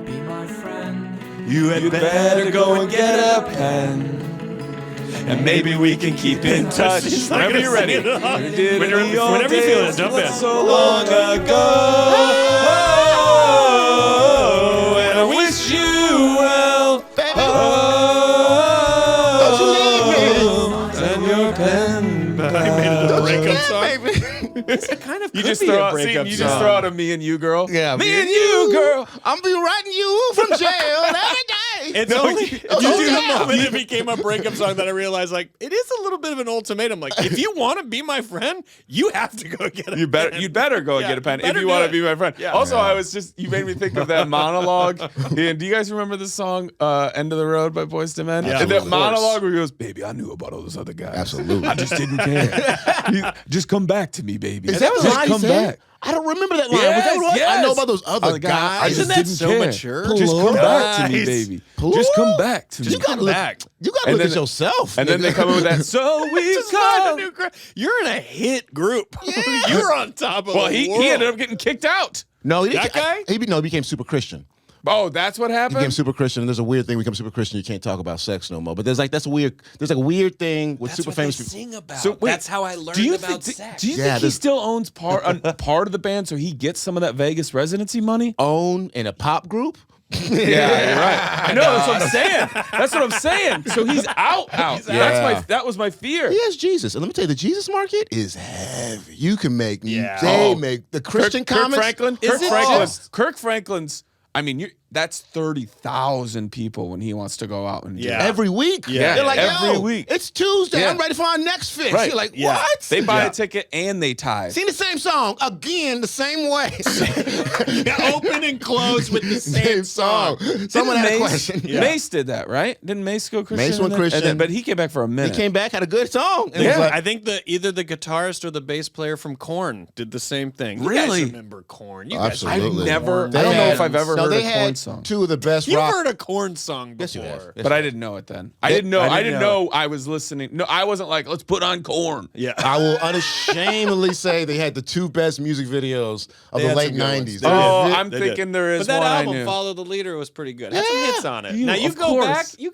be my friend, You had better go and get a pen. And maybe we can keep in touch. Whenever you're ready. Whenever you feel it, jump in. So long ago. And I wish you well. And your pen back. I made it a breakup song. It kind of You could just be throw a out, breakup you song. just throw out a me and you girl. Yeah, me and you girl. I'm be writing you from jail every day. It's only you the moment it became a breakup song that I realized, like, it is a little bit of an ultimatum. Like, if you want to be my friend, you have to go get a You'd better go and Yeah, get a pen you if better you do want it. to be my friend. Yeah. Also, you made me think of that monologue. And do you guys remember the song "End of the Road" by Boyz II Men? Yeah, and of that course. monologue where he goes, "Baby, I knew about all those other guys. Absolutely. I just didn't care. Just come back to me, baby. Is that what just line come he said? back." I don't remember that line. Was that what it was? I know about those other guys. I Isn't just that didn't so care. mature? Just come back to me, Guys. baby. Pull Just come up. back to me. You gotta look back. You gotta And look at then- yourself. And then they come in with that. So we Just find a come. new You're in a hit group. You're on top of Well, the he world. ended up getting kicked out. No, he That guy? He became super Christian. Oh, that's what He became happened. super Christian. And there's a weird thing. When you become super Christian, you can't talk about sex no more. But there's like a weird thing with that's super what famous they people. sing about. So, wait, That's how I learned Do you about think? sex. Do you Yeah, think he there's- still owns part of the band, so he gets some of that Vegas residency money? Own in a pop group. Yeah, you're right. I know. That's what I'm saying. That's what I'm saying. So he's out. Yeah. That was my fear. He has Jesus, and let me tell you, the Jesus market is heavy. You can make Yeah. they make the Christian Kirk comics. Franklin. Is Kirk it Franklin. just- Kirk Franklin's. I mean, that's 30,000 people when he wants to go out and do Yeah. that. Every week. Yeah. They're like, Every yo, week. it's Tuesday. Yeah. I'm ready for our next fix. Right. You're like, Yeah. what? They buy Yeah. a ticket and they tithe. Sing the same song again the same way. Open and close with the same song. Someone had a Mace, question. Mace did that, right? Didn't Mace go Christian? Mace went in that? Christian. And then, but he came back for a He minute. came back, had a good song. And Yeah. was like, I think either the guitarist or the bass player from Korn did the same thing. You Really? guys remember Korn? You guys Absolutely. I've never. They I don't know had- if I've ever no, heard they a had Korn song. two of the best You've rock. heard a Korn song Yes, you before. have. Yes, But you I didn't know it then. I Yeah, didn't know. I I didn't didn't know I was listening. No, I wasn't like, let's put on Korn. Yeah. I will unashamedly say they had the two best music videos of They the had late some good ones. 90s. They They did. Oh, did. I'm They thinking did. there is But that one I album, knew. Follow the Leader, was pretty good. Had some Yeah. hits on it. You- Now you of go course. back, you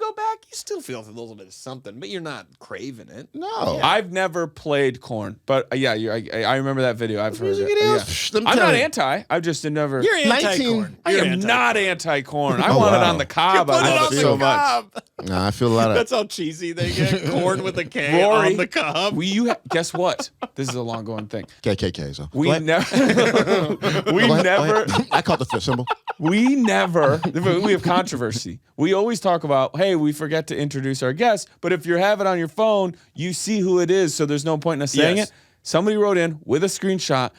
still feel a little bit of something, but you're not craving it. No. I've never played Korn, but yeah, I remember that video. I've heard music it. it is. Yeah. Psh, let me I'm tell not you. anti. I've just never. You're 19 anti-Korn. I You're am anti-Korn. not anti-Corn. I Oh, want it wow. on the cob. Put I it love on it the so much. cob. No, I feel a lot of. That's how cheesy they get. Corn with a K Rory, on the cob. guess what? This is a long going thing. KKK. So We Go ahead. never. we Go ahead, never. go ahead. I caught the fifth symbol. We never. We have controversy. We always talk about, hey, we forget to introduce our guests, but if you have it on your phone, you see who it is, so there's no point in us saying Yes. it. Somebody wrote in with a screenshot,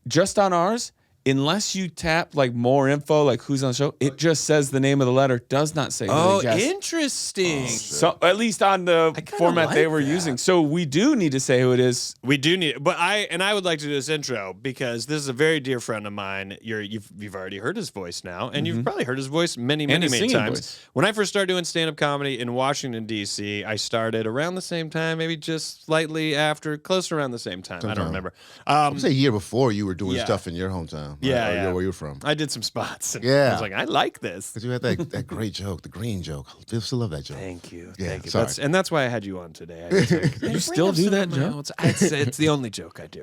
just on ours. Unless you tap like more info, like who's on the show, it just says the name of the letter, does not say who Oh, the guest. interesting. So at least on the kinda format they like were that. using. So we do need to say who it is. We do need, but I would like to do this intro because this is a very dear friend of mine. You've already heard his voice now, and you've probably heard his voice many his singing times. voice. When I first started doing stand-up comedy in Washington D.C., I started around the same time, maybe just slightly after, close around the same time. I don't remember. I'd say a year before you were doing Yeah. stuff in your hometown. Right? Yeah, Or yeah. where you're from. I did some spots. And Yeah. I was like, I like this. Because you had that great joke, the green joke. I still love that joke. Thank you. Yeah, Thank you. sorry. That's why I had you on today. I was like, You still do that joke? joke? It's the only joke I do.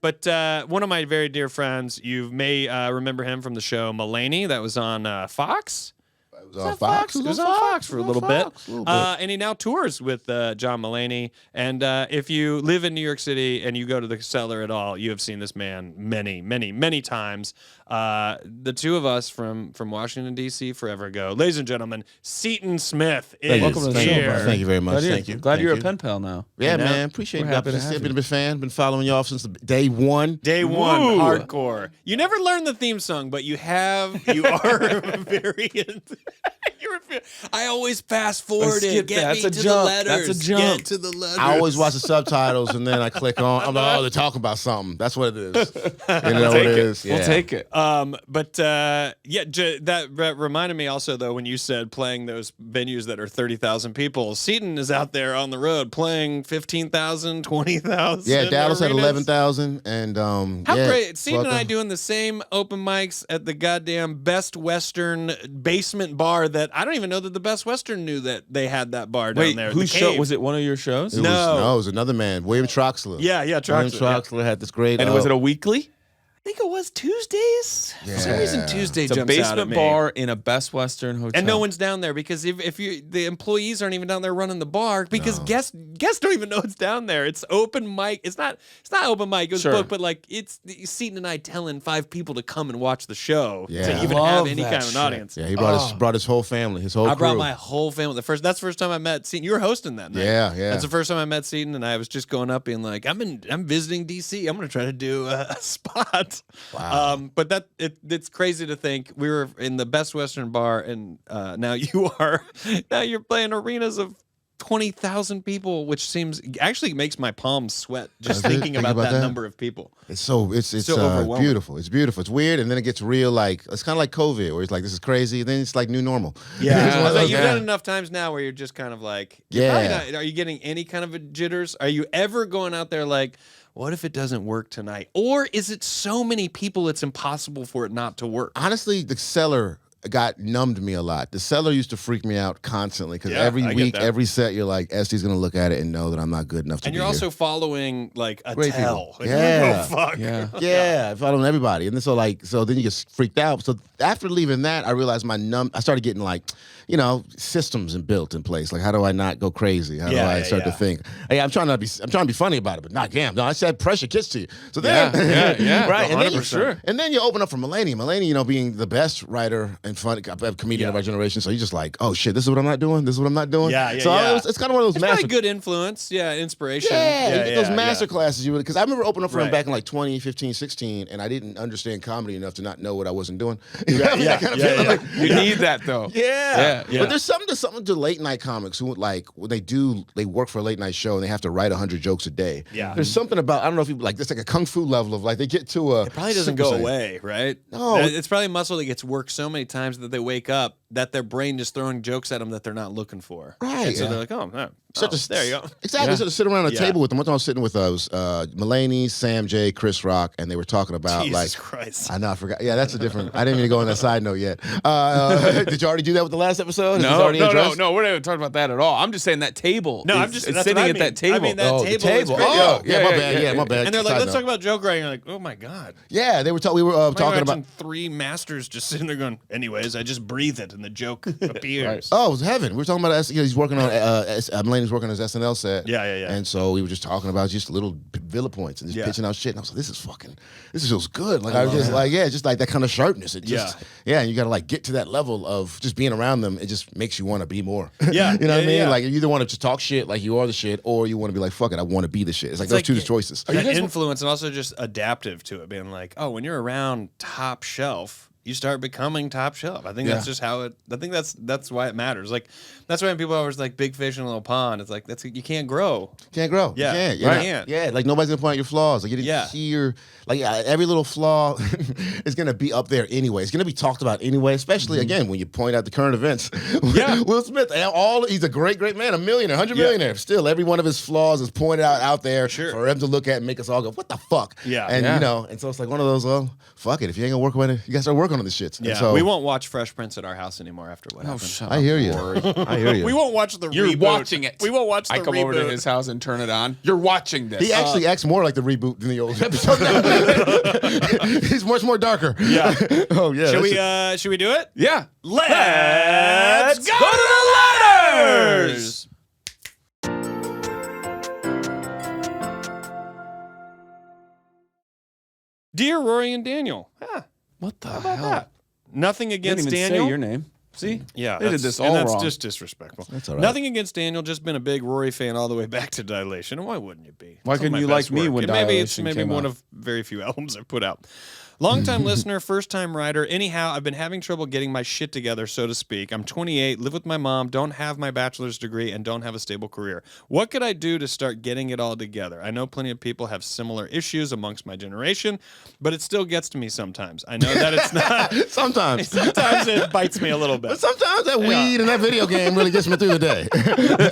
But one of my very dear friends, you may remember him from the show Mulaney that was on Fox. It was on Fox. It was on Fox for a little bit. And he now tours with John Mulaney. And if you live in New York City and you go to the Cellar at all, you have seen this man many, many, many times. The two of us from Washington, D.C. forever ago. Ladies and gentlemen, Seaton Smith is Welcome to the show, here. buddy. Thank you very much. Glad you're, Thank you. Glad Thank you're you. a pen pal now. Yeah, You know? man. Appreciate We're that. happy to have I've you. been a fan. Been following y'all since day one. Day one, Woo. hardcore. You never learned the theme song, but you are very. You're I always fast forward skip it. Get that. me That's to a the jump. letters. That's a jump. Get to the letters. I always watch the subtitles and then I click on. I'm like, oh, they're talking about something. That's what it is. You know what it is? We'll take it. But that reminded me also though when you said playing those venues that are 30,000 people. Seton is out there on the road playing 15,000, 20,000. Yeah, Dallas had arenas. 11,000, and How great! Seton and I doing the same open mics at the goddamn Best Western basement bar that I don't even know that the Best Western knew that they had that bar down Wait, there. whose The show Cave. was it? One of your shows? It was another man, William Troxler. Yeah, William Troxler. Troxler had this great. And was it a weekly? I think it was Tuesdays. For some reason, Tuesday It's a jumps out at basement me. bar in a Best Western hotel. And no one's down there because if the employees aren't even down there running the bar because guests don't even know it's down there. It's open mic. It's not open mic. It was Sure. booked, but like it's Seton and I telling 5 people to come and watch the show Yeah. to even Love have any that kind of an shit. audience. Yeah, he brought his whole family, his whole I crew. brought my whole family. That's the first time I met Seton. You were hosting that night. Yeah. That's the first time I met Seton, and I was just going up being like, I'm visiting DC. I'm gonna try to do a spot. Wow. But it's crazy to think we were in the Best Western bar, and now you're playing arenas of 20,000 people, which actually makes my palms sweat just Does it? thinking Think about about that that? number of people. It's so overwhelming. beautiful. It's beautiful. It's weird, and then it gets real. Like it's kind of like COVID, where it's like this is crazy. And then it's like new normal. Yeah, It's one of those- you've done it enough times now where you're just kind of like, you're probably not- are you getting any kind of a jitters? Are you ever going out there like, what if it doesn't work tonight? Or is it so many people it's impossible for it not to work? Honestly, the cellar got numbed me a lot. The cellar used to freak me out constantly because Yeah, every I get week, that. every set, you're like, Esty's gonna look at it and know that I'm not good enough to And be you're here. also following like a Great tell. people. Like, you're like, Yeah. oh, fuck. Yeah. Yeah, I followed everybody, and then so then you get freaked out. So after leaving that, I realized I started getting like, systems and built in place. Like, how do I not go crazy? How do I start to think? Hey, I'm trying to be funny about it, but not damn. No, I said pressure gets to you. So then, Yeah. right, and then 100%. and then you open up for Mulaney. Mulaney, being the best writer and fun comedian of our generation. So you're just like, oh shit, this is what I'm not doing. This is what I'm not doing. Yeah, So yeah. it's kind of one of those It's master. probably good influence. Yeah, inspiration. Yeah, you get those master yeah. classes because I remember opening up for him Right. back in like 2015, 16, and I didn't understand comedy enough to not know what I wasn't doing. You know Yeah, what I mean? yeah, That kind of yeah, feeling, yeah. like- You need that though. Yeah. Yeah. But there's something to late night comics who like when they work for a late night show and they have to write 100 jokes a day. Yeah. There's something about I don't know if you like it's like a kung fu level of like they get to a It probably doesn't Super go Saiyan. away, right? No. It's probably a muscle that gets worked so many times that they wake up that their brain just throwing jokes at them that they're not looking for. Right. And so Yeah. they're like, oh, no. There you go. Exactly. Yeah. So to sit around a Yeah. table with them. One time I was sitting with Mulaney, Sam J, Chris Rock, and they were talking about Jesus like Christ. I know, I forgot. Yeah, that's a different. I didn't even go on that side note yet. Did you already do that with the last episode? Is this already addressed? No. We're not even talking about that at all. I'm just saying that table. No, is- I'm just is that's sitting what I at mean. that table. I mean, that Oh, the table. is table. great. Oh, Yeah, my yeah, bad. yeah, Yeah, my yeah. bad. And they're like, Side let's note. talk about joke writing. You're like, oh my God. Yeah, we were talking Talking about. 3 masters just sitting there going, anyways, I just breathe it and the joke appears. Oh, it was heaven. We were talking about he's working on Mulaney's working on his SNL set. Yeah. And so we were just talking about just little villa points and just pitching out shit. And I was like, this feels good. Like I was just like, just like that kind of sharpness. It just, and you got to like get to that level of just being around them. It just makes you want to be more. Yeah. You know what I mean? Yeah. Like you either want to just talk shit like you are the shit, or you want to be like, fuck it, I want to be the shit. It's like those two choices. That influence and also just adaptive to it, being like, oh, when you're around top shelf, you start becoming top shelf. I think that's just how it. I think that's why it matters. Like that's why when people are always like big fish in a little pond. It's like you can't grow. Can't grow. Yeah. You can't. Yeah, like nobody's gonna point out your flaws. Like you didn't hear. Like every little flaw is gonna be up there anyway. It's gonna be talked about anyway. Especially again when you point out the current events. Yeah. Will Smith. He's a great man, a millionaire, 100 millionaire. Still, every one of his flaws is pointed out there for him to look at and make us all go, "What the fuck?" Yeah. And and so it's like one of those. Well, fuck it. If you ain't gonna work with it, you gotta start working on this shit. Yeah. And so, We won't watch Fresh Prince at our house anymore after what happened. shut I hear you. I hear you. We won't watch the You're reboot. watching it. We won't watch the I come reboot. over to his house and turn it on. You're watching this. He actually acts more like the reboot than the old episode. He's much more darker. Yeah. Oh yeah. Should we do it? Yeah. Let's go to the letters. Dear Rory and Daniel. What the How about hell? that? Nothing Didn't against even Daniel. say your name. See? Yeah, They did that's- this and all that's wrong. just disrespectful. That's all right. Nothing against Daniel. Just been a big Rory fan all the way back to Dilation. And why wouldn't you be? Why Some of couldn't my you best like me work. when And maybe it's Dilation maybe came one out? of very few albums I've put out. Longtime listener, first-time writer. Anyhow, I've been having trouble getting my shit together, so to speak. I'm 28, live with my mom, don't have my bachelor's degree, and don't have a stable career. What could I do to start getting it all together? I know plenty of people have similar issues amongst my generation, but it still gets to me sometimes. I know that it's not... Sometimes. Sometimes it bites me a little bit. But sometimes that weed and that video game really gets me through the day.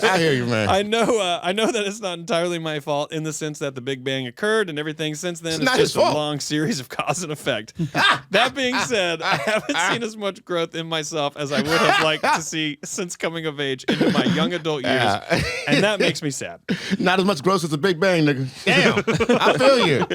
I hear you, man. I know that it's not entirely my fault in the sense that the Big Bang occurred and everything since then It's is not just his fault. a long series of cause and effect. That being said, I haven't seen as much growth in myself as I would have liked to see since coming of age into my young adult years, and that makes me sad. Not as much growth as the Big Bang, nigga. Damn. I feel you.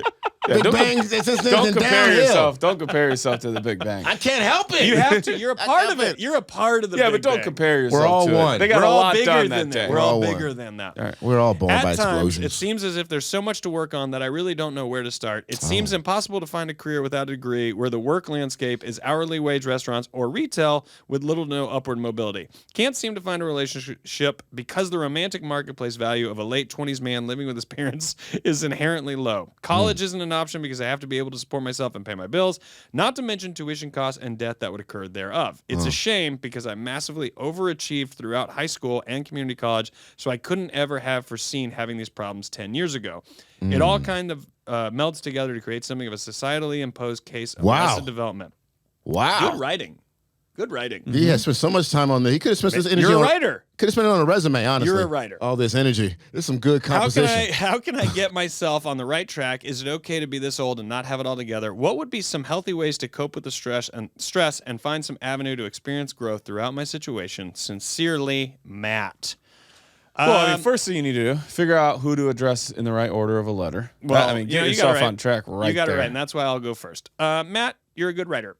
Big Bang since then Don't been compare downhill. yourself. Don't compare yourself to the Big Bang. I can't help it. You have to. You're a part of love it. it. You're a part of the Yeah, Big but don't Bang. compare yourself We're all to one. it. They got We're a all lot bigger done than that day. We're all one. bigger than that. All right, we're all born by At times, explosions. it seems as if there's so much to work on that I really don't know where to start. It seems impossible to find a career without a degree where the work landscape is hourly wage restaurants or retail with little to no upward mobility. Can't seem to find a relationship because the romantic marketplace value of a late 20s man living with his parents is inherently low. College isn't an option because I have to be able to support myself and pay my bills, not to mention tuition costs and debt that would occur thereof. It's a shame because I massively overachieved throughout high school and community college, so I couldn't ever have foreseen having these problems 10 years ago. It all kind of melds together to create something of a societally imposed case of arrested development. Wow. Good writing. Good writing. He has spent so much time on there. He could have spent this energy You're a on. writer. Could have spent it on a resume, honestly. You're a writer. All this energy. There's some good composition. How can I get myself on the right track? Is it okay to be this old and not have it all together? What would be some healthy ways to cope with the stress and find some avenue to experience growth throughout my situation? Sincerely, Matt. Well, I mean, first thing you need to do, figure out who to address in the right order of a letter. Well, I mean, you get got it yourself right. on track right You got there. it right, and that's why I'll go first. Matt, you're a good writer.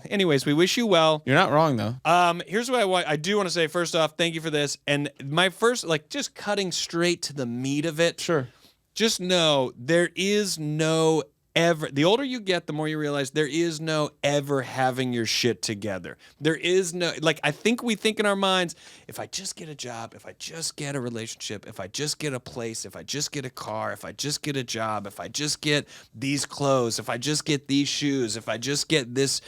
Anyways, we wish you well. You're not wrong, though. Here's what I do want to say. First off, thank you for this. And my first, just cutting straight to the meat of it. Sure. Just know there is no ever. The older you get, the more you realize there is no ever having your shit together. There is no, I think we think in our minds, if I just get a job, if I just get a relationship, if I just get a place, if I just get a car, if I just get a job, if I just get these clothes, if I just get these shoes, if I just get this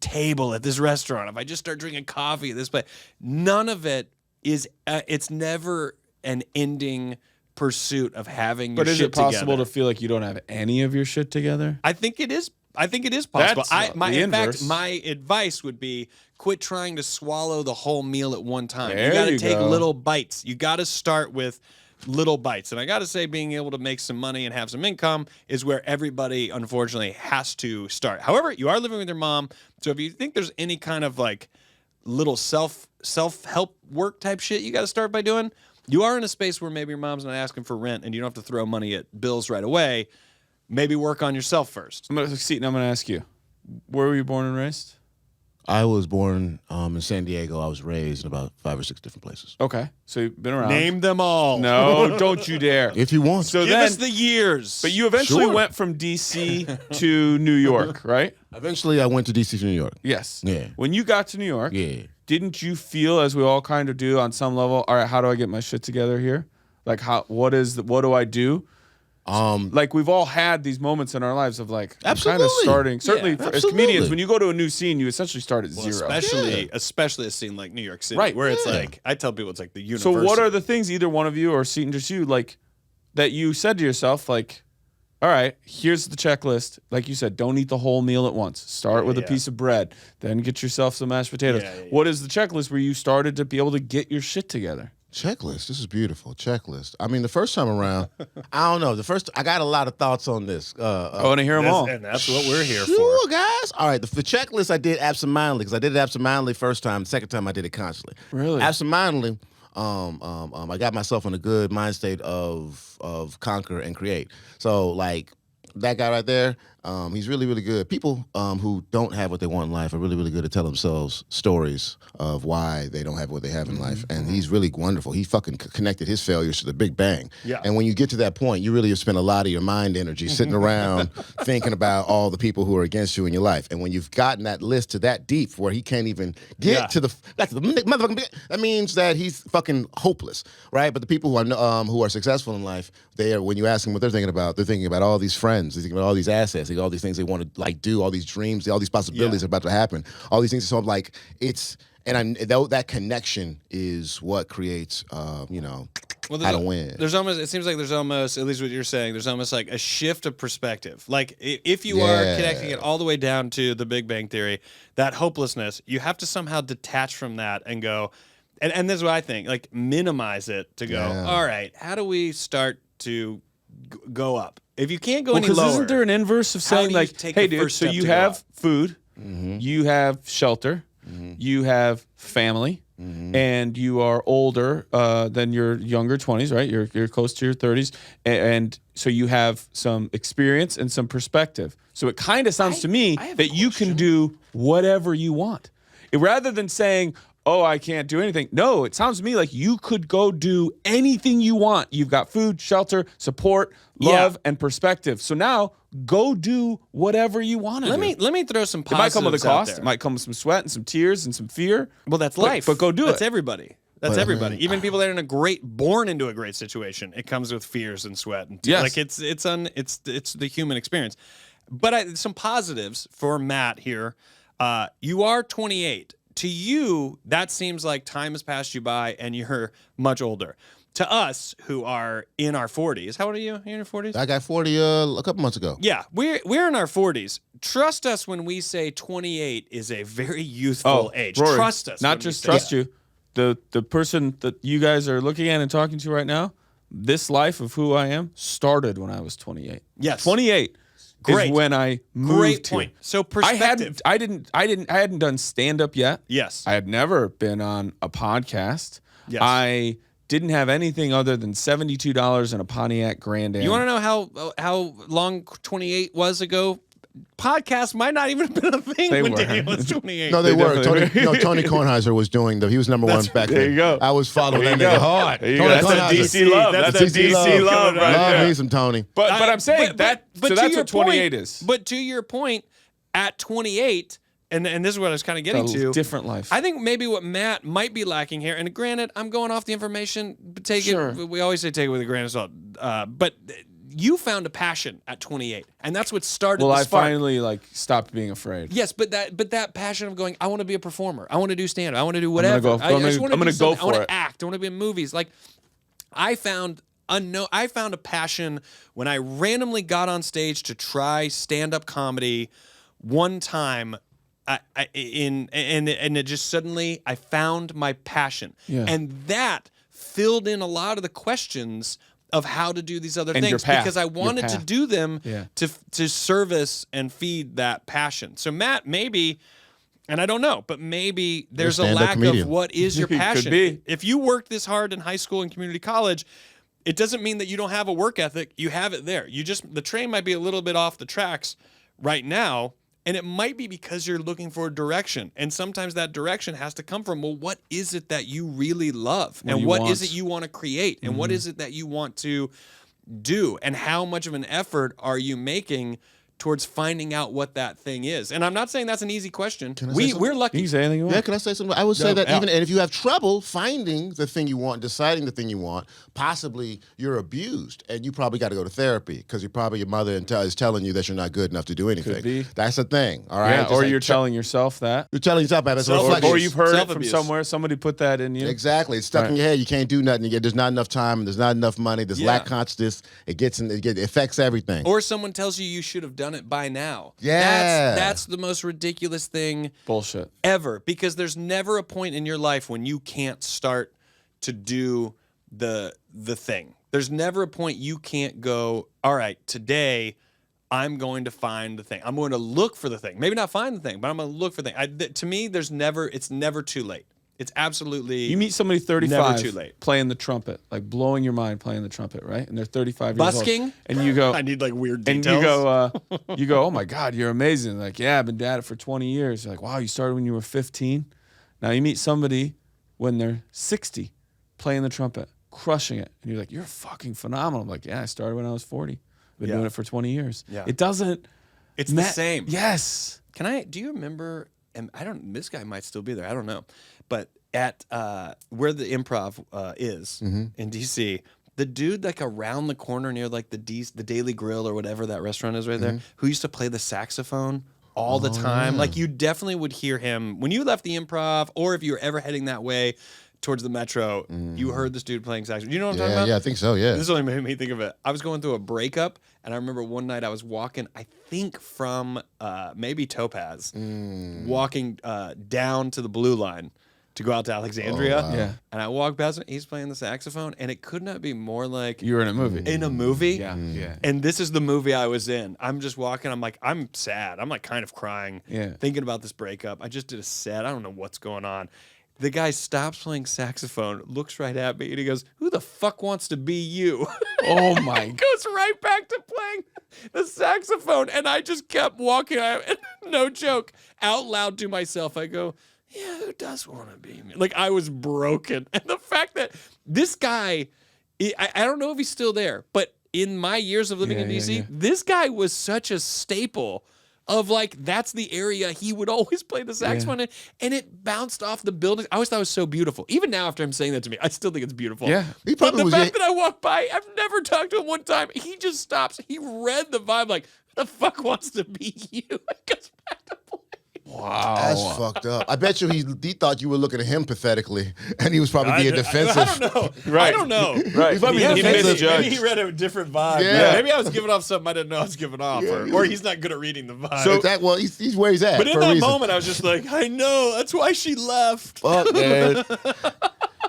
table at this restaurant, if I just start drinking coffee at this place, none of it is, it's never an ending pursuit of having your But is shit it possible together. to feel like you don't have any of your shit together? I think it is. I think it is possible. That's the In fact, inverse. my advice would be quit trying to swallow the whole meal at one time. There You got to you take go. little bites. You got to start with little bites. And I got to say, being able to make some money and have some income is where everybody, unfortunately, has to start. However, you are living with your mom, so if you think there's any kind of little self-help work type shit you got to start by doing, you are in a space where maybe your mom's not asking for rent and you don't have to throw money at bills right away. Maybe work on yourself first. Seaton, I'm going to ask you, where were you born and raised? I was born in San Diego. I was raised in about 5 or 6 different places. Okay, so you've been around. Name them all. No, don't you dare. If you want. So Give then, us the years. but you eventually Sure. went from D.C. to New York, right? Eventually, I went to D.C. to New York. Yes. Yeah. When you got to New York, Yeah. didn't you feel, as we all kind of do on some level, all right, how do I get my shit together here? What do I do? We've all had these moments in our lives of I'm kind of Absolutely. starting. Certainly, Yeah, as absolutely. comedians, when you go to a new scene, you essentially start at zero. Especially a scene like New York City, Right. where it's Yeah. I tell people it's like the So university. what are the things, either one of you or Seaton, just you, that you said to yourself, all right, here's the checklist. Like you said, don't eat the whole meal at once. Start with a piece of bread, then get yourself some mashed potatoes. Yeah. What is the checklist where you started to be able to get your shit together? Checklist. This is beautiful. Checklist. I mean, the first time around, I don't know. I got a lot of thoughts on this. I want to hear them all. And that's what we're here Sure, guys. All right, the checklist I did absentmindedly because I did it absentmindedly first time. The second time I did it consciously. Really? Absentmindedly, I got myself in a good mind state of conquer and create. So that guy right there, he's really, really good. People who don't have what they want in life are really, really good at telling themselves stories of why they don't have what they have in life. And he's really wonderful. He fucking connected his failures to the Big Bang. Yeah. And when you get to that point, you really have spent a lot of your mind energy sitting around thinking about all the people who are against you in your life. And when you've gotten that list to that deep where he can't even get to the motherfucking, that means that he's fucking hopeless, right? But the people who are successful in life, when you ask them what they're thinking about all these friends, they're thinking about all these assets. fantasize. They got all these things they want to like do, all these dreams, all these possibilities are about to happen. All these things. So I'm like, that connection is what creates, you know, how to win. It seems like there's almost, at least what you're saying, there's almost like a shift of perspective. Like if you are connecting it all the way down to the Big Bang Theory, that hopelessness, you have to somehow detach from that and go, and this is what I think, like minimize it to go, all right, how do we start to go up? If you can't go any lower. Isn't there an inverse of saying like, hey dude, so you have food, you have shelter, you have family, and you are older than your younger 20s, right? You're close to your 30s, and so you have some experience and some perspective. So it kind of sounds to me that you can do whatever you want. Rather than saying, oh, I can't do anything. No, it sounds to me like you could go do anything you want. You've got food, shelter, support, love, and perspective. So now go do whatever you want to do. Let me throw some positives. It might come with a cost. There. It might come with some sweat and some tears and some fear. Well, that's life. But go do it. That's everybody. That's everybody. Even people that are born into a great situation, it comes with fears and sweat and tears. Like it's the human experience. But some positives for Matt here. You are 28. To you, that seems like time has passed you by and you're much older. To us, who are in our 40s, how old are you? Are you in your 40s? I got 40 a couple months ago. Yeah, we're in our 40s. Trust us when we say 28 is a very youthful age. Rory, trust us. Not just trust you. The person that you guys are looking at and talking to right now, this life of who I am started when I was 28. Yes. 28. Great. Is when I moved. Great point. So perspective. I hadn't done stand up yet. Yes. I had never been on a podcast. Yes. I didn't have anything other than $72 in a Pontiac Grand Am. You want to know how long 28 was ago? Podcasts might not even have been a thing when Daniel was 28. No, they were. Tony Kornheiser was doing he was number one back then. There you go. I was following that nigga hard. That's that DC love. That's that DC love right there. Love me some Tony. But I'm saying so that's what 28 is. But to your point, at 28, and this is what I was kind of getting to. Different life. I think maybe what Matt might be lacking here, and granted, I'm going off the information. We always say take it with a grain of salt. But you found a passion at 28, and that's what started. Well, the spark. I finally stopped being afraid. Yes, but that passion of going, I want to be a performer. I want to do stand-up. I want to do whatever. I'm gonna go for it. I want to act. I want to be in movies. Like, I found a passion when I randomly got on stage to try stand-up comedy one time. And it just suddenly I found my passion, and that filled in a lot of the questions of how to do these other things because I wanted to do them to service and feed that passion. So Matt, maybe, and I don't know, but maybe there's a lack of what is your passion. Could be. If you worked this hard in high school and community college, it doesn't mean that you don't have a work ethic. You have it there. The train might be a little bit off the tracks right now. And it might be because you're looking for a direction. And sometimes that direction has to come from, well, what is it that you really love? And what is it you want to create? And what is it that you want to do? And how much of an effort are you making towards finding out what that thing is? And I'm not saying that's an easy question. We're lucky. You can say anything you want. Yeah, can I say something? I would say that and if you have trouble finding the thing you want, deciding the thing you want, possibly you're abused, and you probably got to go to therapy because your mother is telling you that you're not good enough to do anything. Could be. That's the thing, all right? Yeah, or you're telling yourself that. You're telling yourself that. That's a reflection. Or you've heard it from somewhere. Somebody put that in you. Exactly. It's stuck in your head. You can't do nothing. There's not enough time. There's not enough money. There's lack consciousness. It affects everything. Or someone tells you should have done it by now. Yeah. That's the most ridiculous thing bullshit ever, because there's never a point in your life when you can't start to do the thing. There's never a point you can't go, all right, today I'm going to find the thing. I'm going to look for the thing. Maybe not find the thing, but I'm going to look for the thing. To me, it's never too late. It's absolutely You meet somebody 35 never too late. playing the trumpet, like blowing your mind playing the trumpet, right? And they're 35 years Busking? old. And you go, I need like weird details. And you go, oh my God, you're amazing. Like, yeah, I've been at it for 20 years. You're like, wow, you started when you were 15. Now you meet somebody when they're 60 playing the trumpet, crushing it. And you're like, you're fucking phenomenal. I'm like, yeah, I started when I was 40. I've been doing it for 20 years. Yeah. It doesn't. It's the same. Yes. Do you remember, and this guy might still be there, I don't know, but at where the Improv is in DC, the dude like around the corner near like the Daily Grill or whatever that restaurant is right there, who used to play the saxophone all the time. Yeah. Like you definitely would hear him when you left the Improv, or if you were ever heading that way towards the Metro, you heard this dude playing saxophone. You know what I'm talking about? Yeah, I think so, yeah. This only made me think of it. I was going through a breakup, and I remember one night I was walking, I think from maybe Topaz, walking down to the Blue Line to go out to Alexandria. Oh, wow. Yeah. And I walked past him, he's playing the saxophone, and it could not be more like You were in a movie. in a movie. Yeah. Yeah. And this is the movie I was in. I'm just walking. I'm like, I'm sad. I'm like kind of crying, thinking about this breakup. I just did a set. I don't know what's going on. The guy stops playing saxophone, looks right at me, and he goes, "Who the fuck wants to be you?" Oh my He goes right back to playing the saxophone, and I just kept walking. No joke, out loud to myself, I go, "Yeah, who does want to be me?" Like I was broken, and the fact that this guy, I don't know if he's still there, but in my years of living in DC, this guy was such a staple. Of like, that's the area he would always play the saxophone in, and it bounced off the buildings. I always thought it was so beautiful. Even now, after him saying that to me, I still think it's beautiful. Yeah. But the fact that I walk by, I've never talked to him one time. He just stops. He read the vibe like, who the fuck wants to be you? It goes back to play. Wow. That's fucked up. I bet you he thought you were looking at him pathetically, and he was probably being defensive. I don't know. Right. I don't know. Right. He's probably He being defensive. misjudged. Maybe he read a different vibe. Yeah. Maybe I was giving off something I didn't know I was giving off, or he's not good at reading the vibe. So well, he's where he's at. But in for a that reason. moment, I was just like, I know. That's why she left. Fuck, man.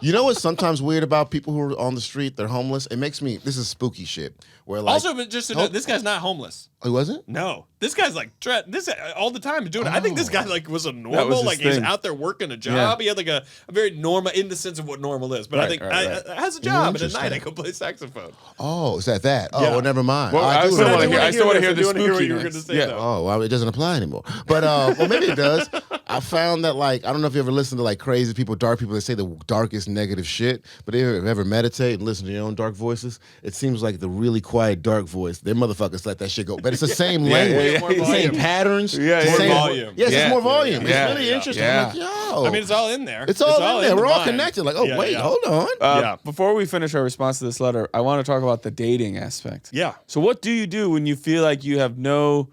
You know what's sometimes weird about people who are on the street? They're homeless. It makes me. This is spooky shit. Where like Also, but just to know, this guy's not homeless. he wasn't. No, this guy's like this all the time doing it. I think this guy like was a was normal, his like he's thing. out there working a job. He had like a very normal in the sense of what normal is. But I think I has a job, and at Interesting. night I go play saxophone. Oh, is that? Oh, Yeah. well, never mind. Well, I I do still remember want to that. hear. I still want to hear I the do wanna hear what you were spookiness. gonna say, Yeah. though. Oh, well, it doesn't apply anymore. But well, maybe it does. I found that like I don't know if you ever listen to like crazy people, dark people that say the darkest negative shit. But if you ever meditate and listen to your own dark voices, it seems like the really quiet dark voice, them motherfuckers let that shit go. But it's the same language, yeah, yeah. the same patterns, Yeah, the yeah, same yeah. volume. Yes, Yeah. it's more volume. Yeah. It's really interesting. Yeah. I'm like, yo. I mean, it's all in there. It's all in there. the We're all mind. connected. Like, oh Yeah, wait, yeah. hold on. Yeah. Before we finish our response to this letter, I want to talk about the dating aspect. Yeah. So what do you do when you feel like you have no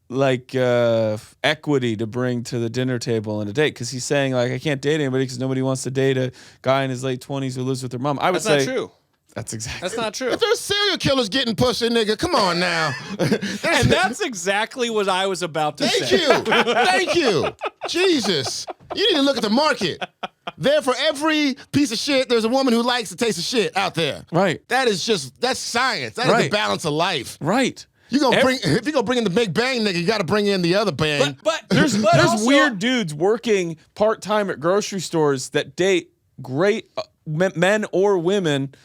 like equity to bring to the dinner table in a date? Because he's saying like I can't date anybody because nobody wants to date a guy in his late 20s who lives with their mom. I would That's not say true. that's exactly. That's not true. If there's serial killers getting pussy, nigga, come on now. And that's exactly what I was about to Thank say. you. Thank you. Jesus. You need to look at the market. There for every piece of shit, there's a woman who likes the taste of shit out there. Right. That's science. That is the Right. balance of life. Right. If you're gonna bring in the big bang, nigga, you gotta bring in the other bang. But There's also- weird dudes working part-time at grocery stores that date great men or women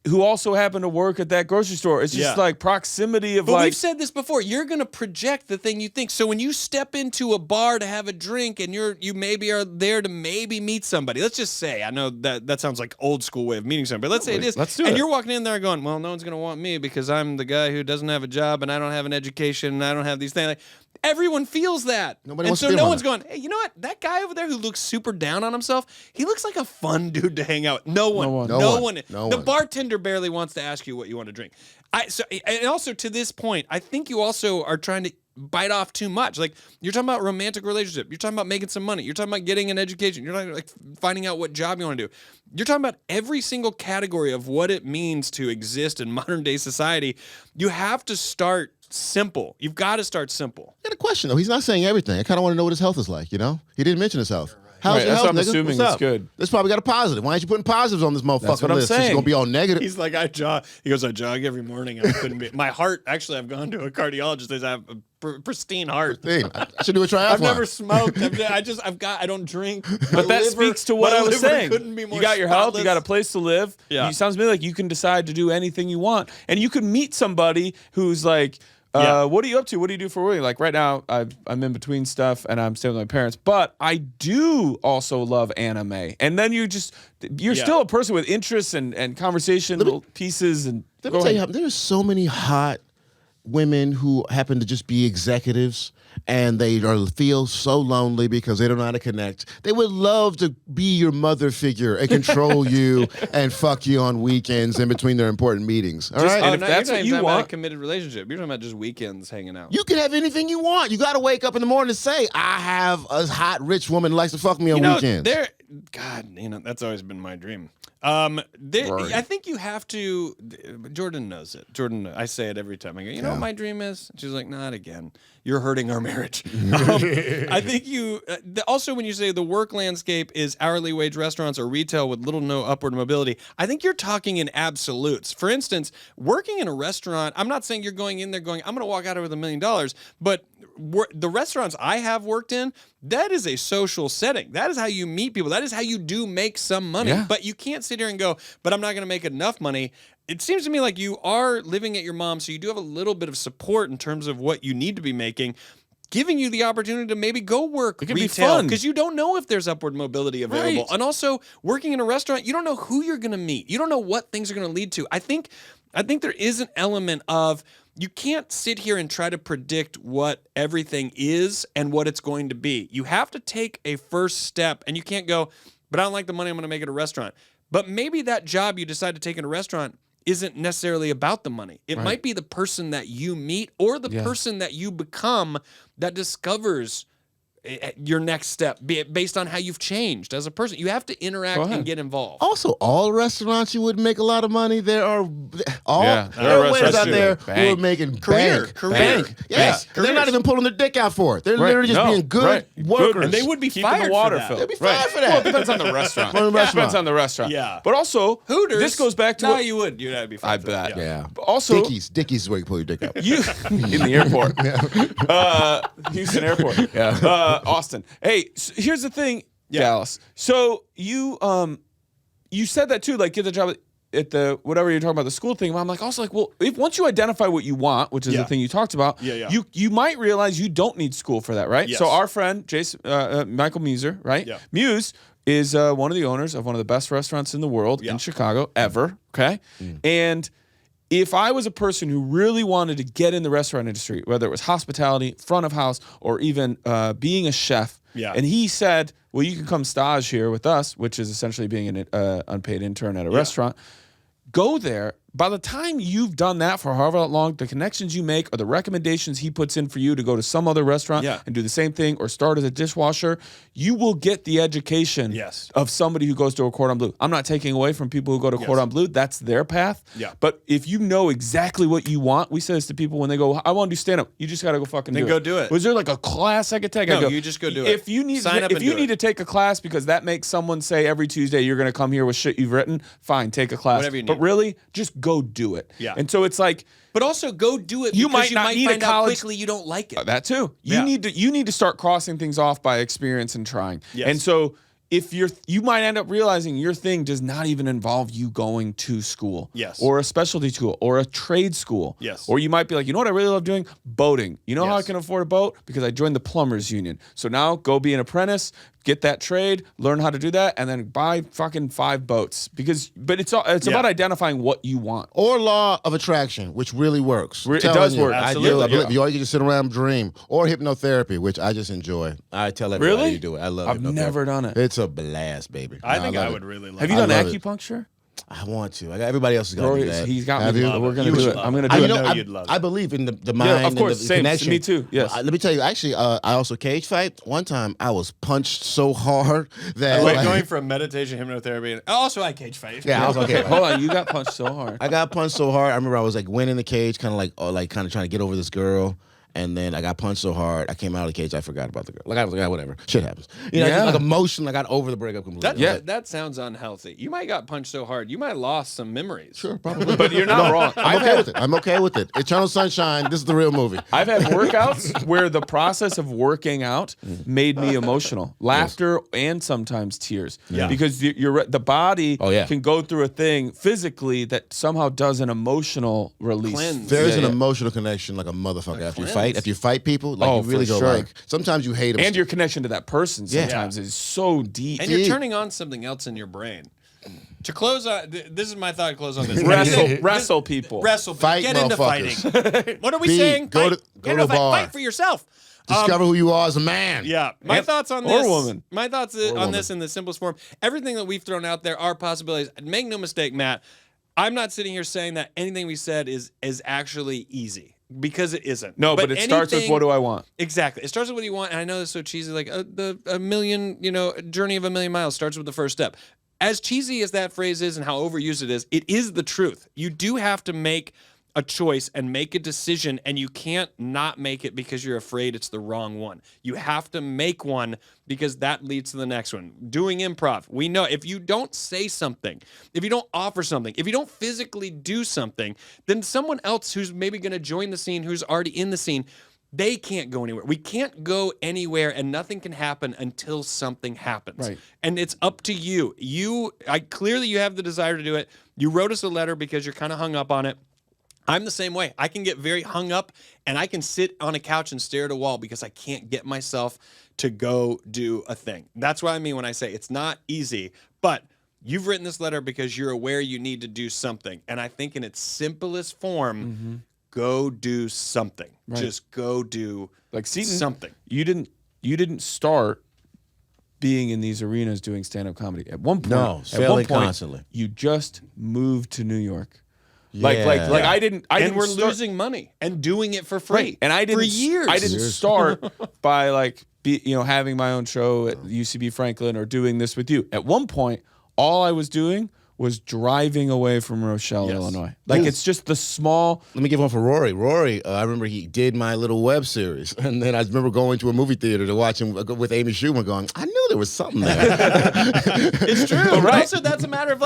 who also happen to work at that grocery store. It's just Yeah. like proximity of But like we've said this before. You're going to project the thing you think. So when you step into a bar to have a drink and you maybe are there to maybe meet somebody. Let's just say, I know that sounds like old school way of meeting somebody. Let's say it is. Let's do and it. you're walking in there going, well, no one's going to want me because I'm the guy who doesn't have a job and I don't have an education and I don't have these things. Like, everyone feels that. Nobody and wants so to be no one. one's going, hey, you know what? That guy over there who looks super down on himself, he looks like a fun dude to hang out with. No one. No one. The bartender barely wants to ask you what you want to drink. And also to this point, I think you also are trying to bite off too much. Like you're talking about romantic relationship. You're talking about making some money. You're talking about getting an education. You're not like finding out what job you want to do. You're talking about every single category of what it means to exist in modern day society. You have to start simple. You've got to start simple. I got a question though. He's not saying everything. I kind of want to know what his health is like. You know, he didn't mention his health. How's Right, your that's health, what I'm nigga? assuming What's it's up? good. This probably got a positive. Why ain't you putting positives on this motherfucking what I'm list? It's saying. gonna be all negative. He's like, I jog. He goes, I jog every morning. And I couldn't be. My heart, actually, I've gone to a cardiologist. They say I have a pristine heart. Hey, I should do a triathlon. I've never smoked. I don't drink. But that speaks to what I was saying. Couldn't be more You got your health, you got a spotless. place to live. Yeah. It sounds to me like you can decide to do anything you want. And you can meet somebody who's like, Yeah. what are you up to? What do you do for work? Like right now, I'm in between stuff and I'm staying with my parents. But I do also love anime. And then you're Yeah. still a person with interests and conversational pieces. And Let me tell you, there's so many hot women who happen to just be executives and they feel so lonely because they don't know how to connect. They would love to be your mother figure and control you and fuck you on weekends in between their important meetings. All right? And if that's you're what you talking about want, a committed relationship. You're talking about just weekends hanging out. You can have anything you want. You got to wake up in the morning and say, I have a hot, rich woman who likes to fuck me on weekends. God, that's always been my dream. Rory. I think you have to. Jordan knows it. I say it every time. I go, you know what my dream is? She's like, not again. You're hurting our marriage. I think you. Also, when you say the work landscape is hourly wage restaurants or retail with little to no upward mobility, I think you're talking in absolutes. For instance, working in a restaurant. I'm not saying you're going in there going, I'm going to walk out with $1 million, but the restaurants I have worked in, that is a social setting. That is how you meet people. That is how you do make some money. Yeah. But you can't sit here and go, but I'm not going to make enough money. It seems to me like you are living at your mom's, so you do have a little bit of support in terms of what you need to be making, giving you the opportunity to maybe go work It could be retail fun. because you don't know if there's upward mobility available. Right. And also working in a restaurant, you don't know who you're going to meet. You don't know what things are going to lead to. I think there is an element of you can't sit here and try to predict what everything is and what it's going to be. You have to take a first step, and you can't go, but I don't like the money I'm going to make at a restaurant. But maybe that job you decide to take in a restaurant isn't necessarily about the money. It might be the person that you meet or the person that you become that discovers your next step based on how you've changed as a person. You have to interact and get involved. Also, all restaurants you would make a lot of money. There are there are waiters restaurants out there too. who are making Career. bank. Yes, they're not even pulling their dick out for it. They're literally just being good workers. And they would be keeping fired the water for that. filled. They'd be fired for that. Well, it depends on the restaurant. Depends on the restaurant. Yeah. But also, Hooters. this goes back to no, what you would. You'd be I fired for that. bet. Yeah. But also, Dickies is where you pull your dick out. you in the airport. Houston Airport. Austin. Hey, here's the thing, Dallas. So you said that too, like get the job at the whatever you're talking about, the school thing. I'm like, also like, well, if once you identify what you want, which is the thing you talked about, you might realize you don't need school for that, right? Yes. So our friend Jason, Michael Muser, right? Yeah. Muse is one of the owners of one of the best restaurants in the world in Chicago ever. Okay, and if I was a person who really wanted to get in the restaurant industry, whether it was hospitality, front of house, or even being a chef, and he said, well, you can come stage here with us, which is essentially being an unpaid intern at a restaurant, go there. By the time you've done that for however long, the connections you make or the recommendations he puts in for you to go to some other restaurant and do the same thing or start as a dishwasher, you will get the education of somebody who goes to a Cordon Bleu. I'm not taking away from people who go to Cordon Bleu. That's their path. But if you know exactly what you want, we say this to people when they go, I want to do stand-up. You just got to go fucking do it. Then go do it. Was there like a class I could take? No, I go, you just go do it. If you need, Sign up if and you do need it. to take a class because that makes someone say every Tuesday you're going to come here with shit you've written, fine, take a class. Whatever you need. But really, just go do it. And so it's like, but also go do it you because might not need find a college. out quickly you don't like it. That too. You need to start crossing things off by experience and trying. And so if you might end up realizing your thing does not even involve you going to school. Or a specialty school or a trade school. Or you might be like, you know what I really love doing? Boating. You know how I can afford a boat? Because I joined the plumbers union. So now go be an apprentice, get that trade, learn how to do that, and then buy fucking 5 boats. But it's about identifying what you want. Or law of attraction, which really works. It does work. Absolutely. I believe you all you just sit around and dream. Or hypnotherapy, which I just enjoy. I tell everybody to do it. I love I've hypnotherapy. never done it. It's a blast, baby. I think I love would it. really love Have it. you done I love it. acupuncture? I want to. Everybody else has got to Rory, do that. he's got Have me. you? We're going to do it. I'm going to I, do you it. know, you'd love it. I believe in the mind of course. and the Same. connection. Me too. Yes. Let me tell you, actually, I also cage fight. One time, I was punched so hard that Wait, going from meditation, hypnotherapy, and also I cage fight. yeah, I was okay. Hold on. You got punched so hard. I got punched so hard. I remember I was like winning the cage, kind of trying to get over this girl. And then I got punched so hard, I came out of the cage, I forgot about the girl. Like I was like, whatever, shit happens. You know, just like emotion, I got over the breakup completely. That sounds unhealthy. You might got punched so hard, you might have lost some memories. Sure, probably. But you're not wrong. I'm okay with it. I'm okay with it. Eternal Sunshine, this is the real movie. I've had workouts where the process of working out made me emotional, laughter and sometimes tears. Because the body can go through a thing physically that somehow does an emotional release. Cleanse. There's an emotional connection like a motherfucker after you fight. After you fight people, like you really for go sure. like, sometimes you hate them. And your connection to that person sometimes is so deep. And you're turning on something else in your brain. To close on, this is my thought to close on this. Wrestle people. Wrestle people. Fight Get into motherfuckers. fighting. What are we saying? Go to the bar. Fight for yourself. Discover who you are as a man. Yeah. My thoughts on or this. woman. My thoughts on this in the simplest form. Everything that we've thrown out there are possibilities. Make no mistake, Matt. I'm not sitting here saying that anything we said is actually easy, because it isn't. No, but it starts with, what do I want? Exactly. It starts with what do you want, and I know this is so cheesy, like a million, journey of a million miles starts with the first step. As cheesy as that phrase is and how overused it is the truth. You do have to make a choice and make a decision, and you can't not make it because you're afraid it's the wrong one. You have to make one because that leads to the next one. Doing improv, we know if you don't say something, if you don't offer something, if you don't physically do something, then someone else who's maybe going to join the scene, who's already in the scene, they can't go anywhere. We can't go anywhere, and nothing can happen until something happens. Right. And it's up to you. Clearly you have the desire to do it. You wrote us a letter because you're kind of hung up on it. I'm the same way. I can get very hung up, and I can sit on a couch and stare at a wall because I can't get myself to go do a thing. That's what I mean when I say it's not easy, but you've written this letter because you're aware you need to do something. And I think in its simplest form, go do something. Right. Just go do Seaton, something. You didn't start being in these arenas doing stand-up comedy. At one point, No, failing constantly. You just moved to New York. Yeah. I didn't. And we're start, losing money and doing it for free. right. And I didn't for years. I didn't start by having my own show at UCB Franklin or doing this with you. At one point, all I was doing was driving away from Rochelle, Illinois. It's just the small. Let me give one for Rory. Rory, I remember he did my little web series, and then I remember going to a movie theater to watch him with Amy Schumer, going, I knew there was something there. It's true. But also, that's a matter of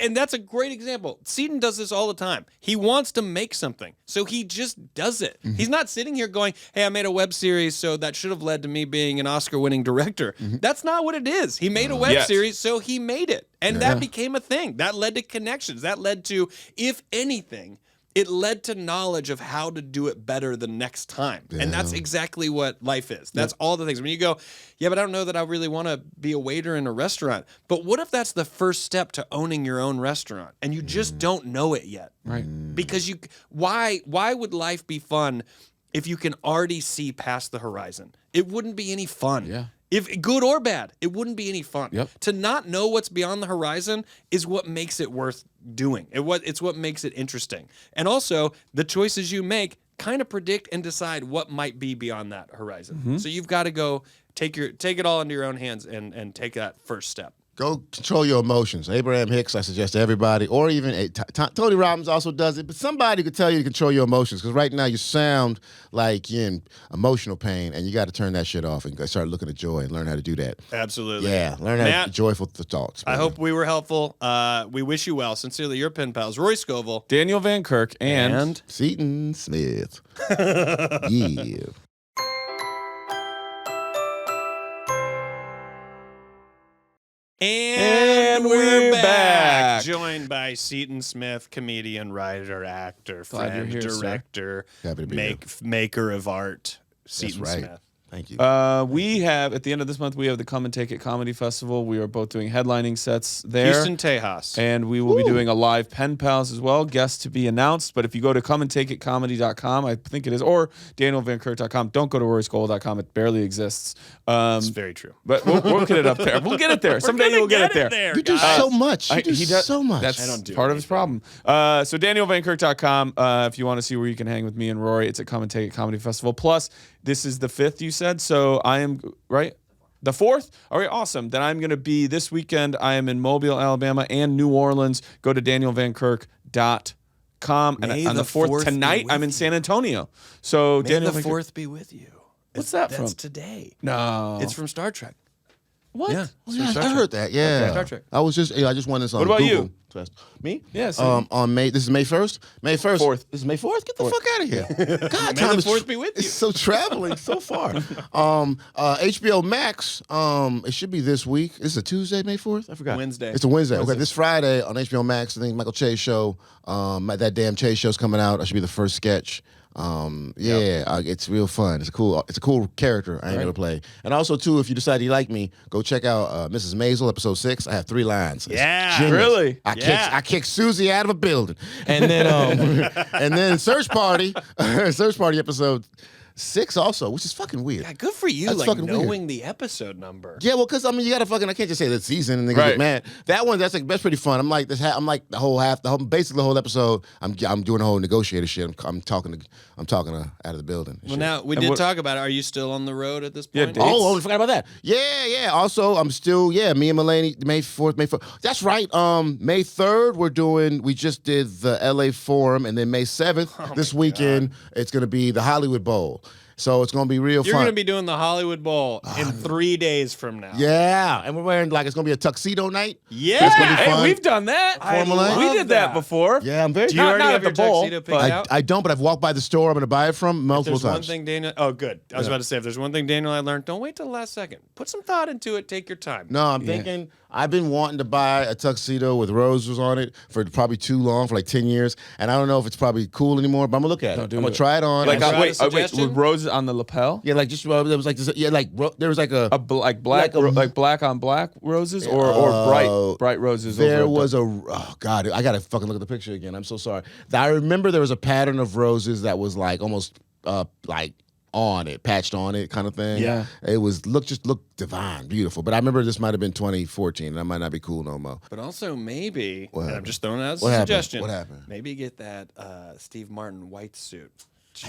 and that's a great example. Seton does this all the time. He wants to make something, so he just does it. He's not sitting here going, hey, I made a web series, so that should have led to me being an Oscar-winning director. That's not what it is. He made a web series, so he made it. And that became a thing. That led to connections. That led to, if anything, it led to knowledge of how to do it better the next time. Yeah. And that's exactly what life is. That's all the things. When you go, yeah, but I don't know that I really want to be a waiter in a restaurant. But what if that's the first step to owning your own restaurant and you just don't know it yet? Right. Because why would life be fun if you can already see past the horizon? It wouldn't be any fun. Yeah. If good or bad, it wouldn't be any fun. Yep. To not know what's beyond the horizon is what makes it worth doing. It's what makes it interesting. And also, the choices you make kind of predict and decide what might be beyond that horizon. So you've got to go take it all into your own hands and take that first step. Go control your emotions. Abraham Hicks, I suggest to everybody, or even Tony Robbins also does it, but somebody could tell you to control your emotions, because right now you sound like you're in emotional pain, and you got to turn that shit off and start looking at joy and learn how to do that. Absolutely. Yeah, learn how to joyful thoughts. I hope we were helpful. We wish you well. Sincerely, your pen pals, Rory Scovel, Daniel Van Kirk, and Seaton Smith. Yeah. And we're back. Joined by Seaton Smith, comedian, writer, actor, friend, you're here, director, Happy to be maker of art, Seaton right. Smith. Thank you. we have, at the end of this month, we have the Come and Take It Comedy Festival. We are both doing headlining sets there. Houston Tejas. And we will be doing a live Pen Pals as well. Guests to be announced. But if you go to comeandtakeitcomedy.com, I think it is, or danielvankirk.com, don't go to roryscole.com. It barely exists. It's very true. But we'll get it up there. We'll get it there. Someday you'll get it there. You do so much. You do he does so much. That's I don't do part of his problem. So danielvankirk.com, if you want to see where you can hang with me and Rory, it's at Come and Take It Comedy Festival. Plus, this is the 5th, you said, so I am, right? The 4th? All right, awesome. Then I'm going to be, this weekend, I am in Mobile, Alabama, and New Orleans. Go to danielvankirk.com. And on the 4th, tonight, I'm in San Antonio. So May Daniel the Van Kirk. 4th be with you. What's that from? That's today. No. It's from Star Trek. What? Yeah. I heard that. Yeah. Star Trek. I just wanted this on What about Google. you? Me? Yeah, same. On May. This is May 1st. May 1st. 4th. This is May 4th. Get the fuck out of here. God, May time the is 4th be with you. It's so traveling so far. HBO Max. It should be this week. This is a Tuesday, May 4th. I forgot. Wednesday. It's a Wednesday. Okay, this Friday on HBO Max. I think Michael Che's show. That damn Che show's coming out. That should be the first sketch. It's real fun. It's a cool character I ain't gonna play. And also too, if you decide you like me, go check out Mrs. Maisel episode 6. I have 3 lines. It's Yeah. genius. Really? I kicked Susie out of a building, and then and then Search Party episode 6 also, which is fucking weird. Yeah, good for you, That's like fucking knowing weird. the episode number. Yeah, well, because I mean, you gotta fucking. I can't just say that season and niggas Right. get mad. That one, that's pretty fun. I'm like basically the whole episode. I'm doing the whole negotiator shit. I'm talking out of the building. Well, now we did talk about it. Are you still on the road at this point? Yeah, Oh, I forgot about that. Yeah. Also, I'm still, me and Mulaney, May 4th. That's right. May 3rd, we just did the LA Forum, and then May 7th, this weekend, it's going to be the Hollywood Bowl. So it's going to be real You're fun. going to be doing the Hollywood Bowl in 3 days from now. Yeah, and we're wearing, it's going to be a tuxedo night. Yeah. It's gonna be Hey, fun. we've done that. love We did that before. Yeah, I'm very. Do you already not have at your the bowl, tuxedo picked but- out? I don't, but I've walked by the store I'm going to buy it from multiple There's one times. thing, Daniel. Oh, good. I was about to say, if there's one thing, Daniel, I learned, don't wait till the last second. Put some thought into it. Take your time. No, I'm thinking I've been wanting to buy a tuxedo with roses on it for probably too long, for like 10 years, and I don't know if it's probably cool anymore. But I'm gonna look at it. I'm gonna try it on. Like, Can I try a wait, suggestion? with roses on the lapel? yeah, like just there was like this, there was like a Black Like black on black roses or bright roses. There over was God, I gotta fucking look at the picture again. I'm so sorry. I remember there was a pattern of roses that was like almost like on it, patched on it, kind of thing. Yeah. It just looked divine, beautiful. But I remember this might have been 2014, and that might not be cool no more. But also maybe, and I'm happened? just throwing out as What a happened? suggestion. What happened? Maybe get that Steve Martin white suit. I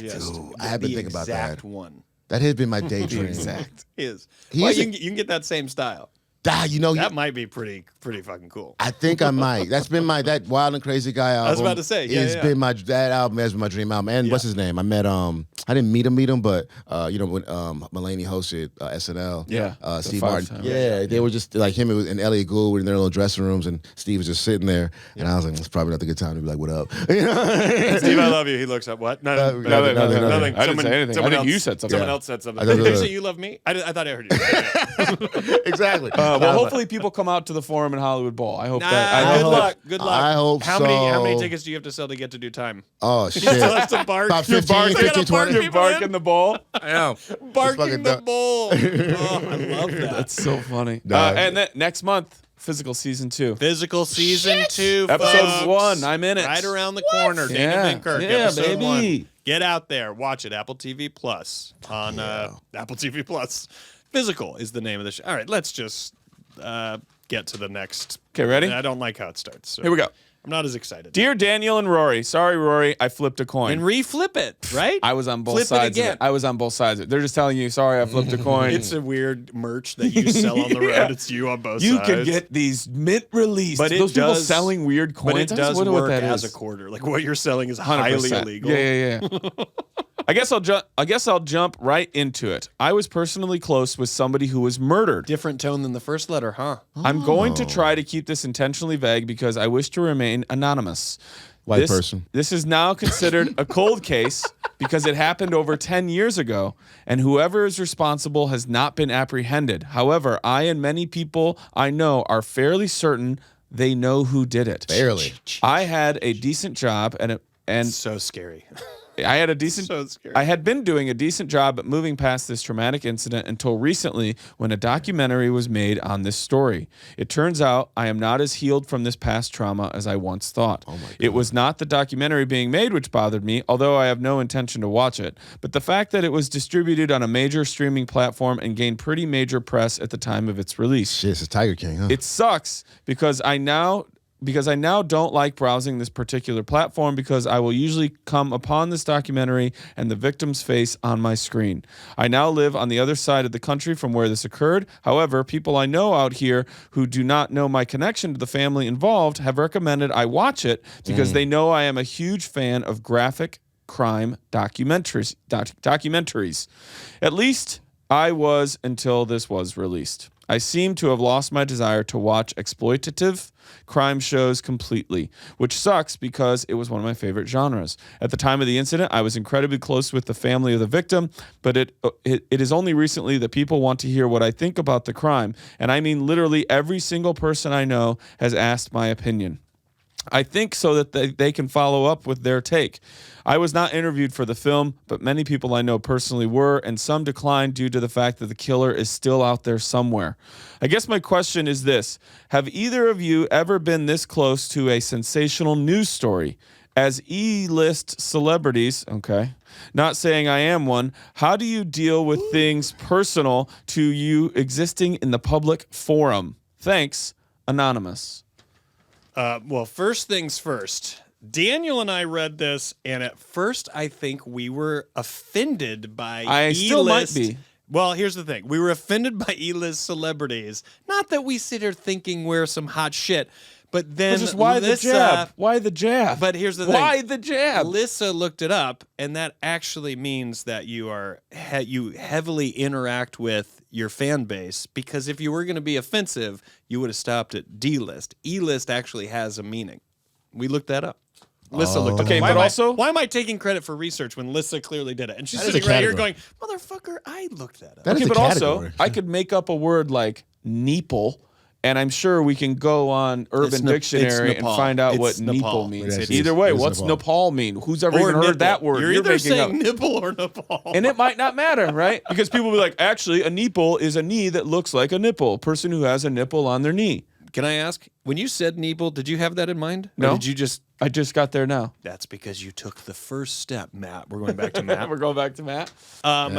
have been thinking about that. Exact one. That has been my daydream. Exact is. He Well, is you can get that same style. That might be pretty fucking cool. I think I might. That's been that Wild and Crazy Guy album. I was about to say, yeah, It's yeah. been that album has been my dream album. And what's his name? I met I didn't meet him, but when Mulaney hosted SNL. Yeah. Steve 5 Martin. times. Yeah, they were just like him and Elliot Gould were in their little dressing rooms, and Steve was just sitting there, and I was like, it's probably not a good time to be like, what up? Steve, I love you. He looks up. What? Nothing. Nothing. I didn't say anything. I think you said something. Someone Yeah. else said something. I don't Did you know. say you love me? I thought I heard you. Exactly. Well, hopefully people come out to the Forum and Hollywood Bowl. I hope Nah, that. good luck. Good luck. I hope how so. many tickets do you have to sell to get to do time? Oh shit. Still have to bark. About You're 15, barking. 15, 20. You're barking the ball. I know. Barking fucking the dumb. bull. Oh, I love that. That's so funny. Nah. And then next month, Physical Season 2. Physical Season 2, Episode folks. 1. I'm in it. Right around the corner. Dana Yeah. and Kirk, Yeah, episode baby. 1. Get out there. Watch it. Apple TV Plus. On Apple TV Plus. Physical is the name of the show. All right, let's just get to the next. Okay, ready? I don't like how it starts. So Here we go. I'm not as excited. Dear Daniel and Rory, sorry, Rory, I flipped a coin. And reflip it, right? I was on both Flip it sides of again. it. I was on both sides of it. They're just telling you, sorry, I flipped a coin. It's a weird merch that you sell on the road. Yeah. It's you on both You sides. can get these mint-released. But it Those people does- selling weird coins. But it I just does wonder what work that as is. a quarter. Like what you're selling is 100%. highly illegal. Yeah. I guess I'll jump right into it. I was personally close with somebody who was murdered. Different tone than the first letter, huh? I'm going to try to keep this intentionally vague because I wish to remain anonymous. White person. This is now considered a cold case because it happened over 10 years ago, and whoever is responsible has not been apprehended. However, I and many people I know are fairly certain they know who did it. Barely. I had a decent job and So scary. I had a decent. So scary. I had been doing a decent job at moving past this traumatic incident until recently, when a documentary was made on this story. It turns out I am not as healed from this past trauma as I once thought. Oh my God. It was not the documentary being made which bothered me, although I have no intention to watch it, but the fact that it was distributed on a major streaming platform and gained pretty major press at the time of its release. Shit, it's a Tiger King, huh? It sucks because I now don't like browsing this particular platform because I will usually come upon this documentary and the victim's face on my screen. I now live on the other side of the country from where this occurred. However, people I know out here who do not know my connection to the family involved have recommended I watch it because they know I am a huge fan of graphic crime documentaries. At least I was until this was released. I seem to have lost my desire to watch exploitative crime shows completely, which sucks because it was one of my favorite genres. At the time of the incident, I was incredibly close with the family of the victim, but it is only recently that people want to hear what I think about the crime, and I mean literally every single person I know has asked my opinion. I think so that they can follow up with their take. I was not interviewed for the film, but many people I know personally were, and some declined due to the fact that the killer is still out there somewhere. I guess my question is this. Have either of you ever been this close to a sensational news story? As E-list celebrities, okay, Not saying I am one. How do you deal with things personal to you existing in the public forum? Thanks, Anonymous. Well, first things first. Daniel and I read this, and at first I think we were offended by I still might be. Well, here's the thing. We were offended by E-list celebrities. Not that we sit here thinking we're some hot shit, but then Just why the jab? Why the jab? But here's the thing. Why the jab? Lissa looked it up, and that actually means that you are you heavily interact with your fan base, because if you were going to be offensive, you would have stopped at D-list. E-list actually has a meaning. We looked that up. Lissa looked it up. Okay, but also... Why am I taking credit for research when Lissa clearly did it? And she's That is sitting a right here category. going, motherfucker, I looked that up. That is Okay, a but also, category. I could make up a word like neeple, and I'm sure we can go on Urban Dictionary and Nepal. find out It's what Nepal. neeple means. It is. Either way, It is what's Nepal. Nepal mean? Who's ever even nipple. heard that word? You're either making up. saying nipple or Nepal. And it might not matter, right? Because people will be like, actually, a nipple is a knee that looks like a nipple. A person who has a nipple on their knee. Can I ask, when you said nipple, did you have that in mind? No. Or did you just... I just got there now. That's because you took the first step, Matt. We're going back to Matt. We're going back to Matt.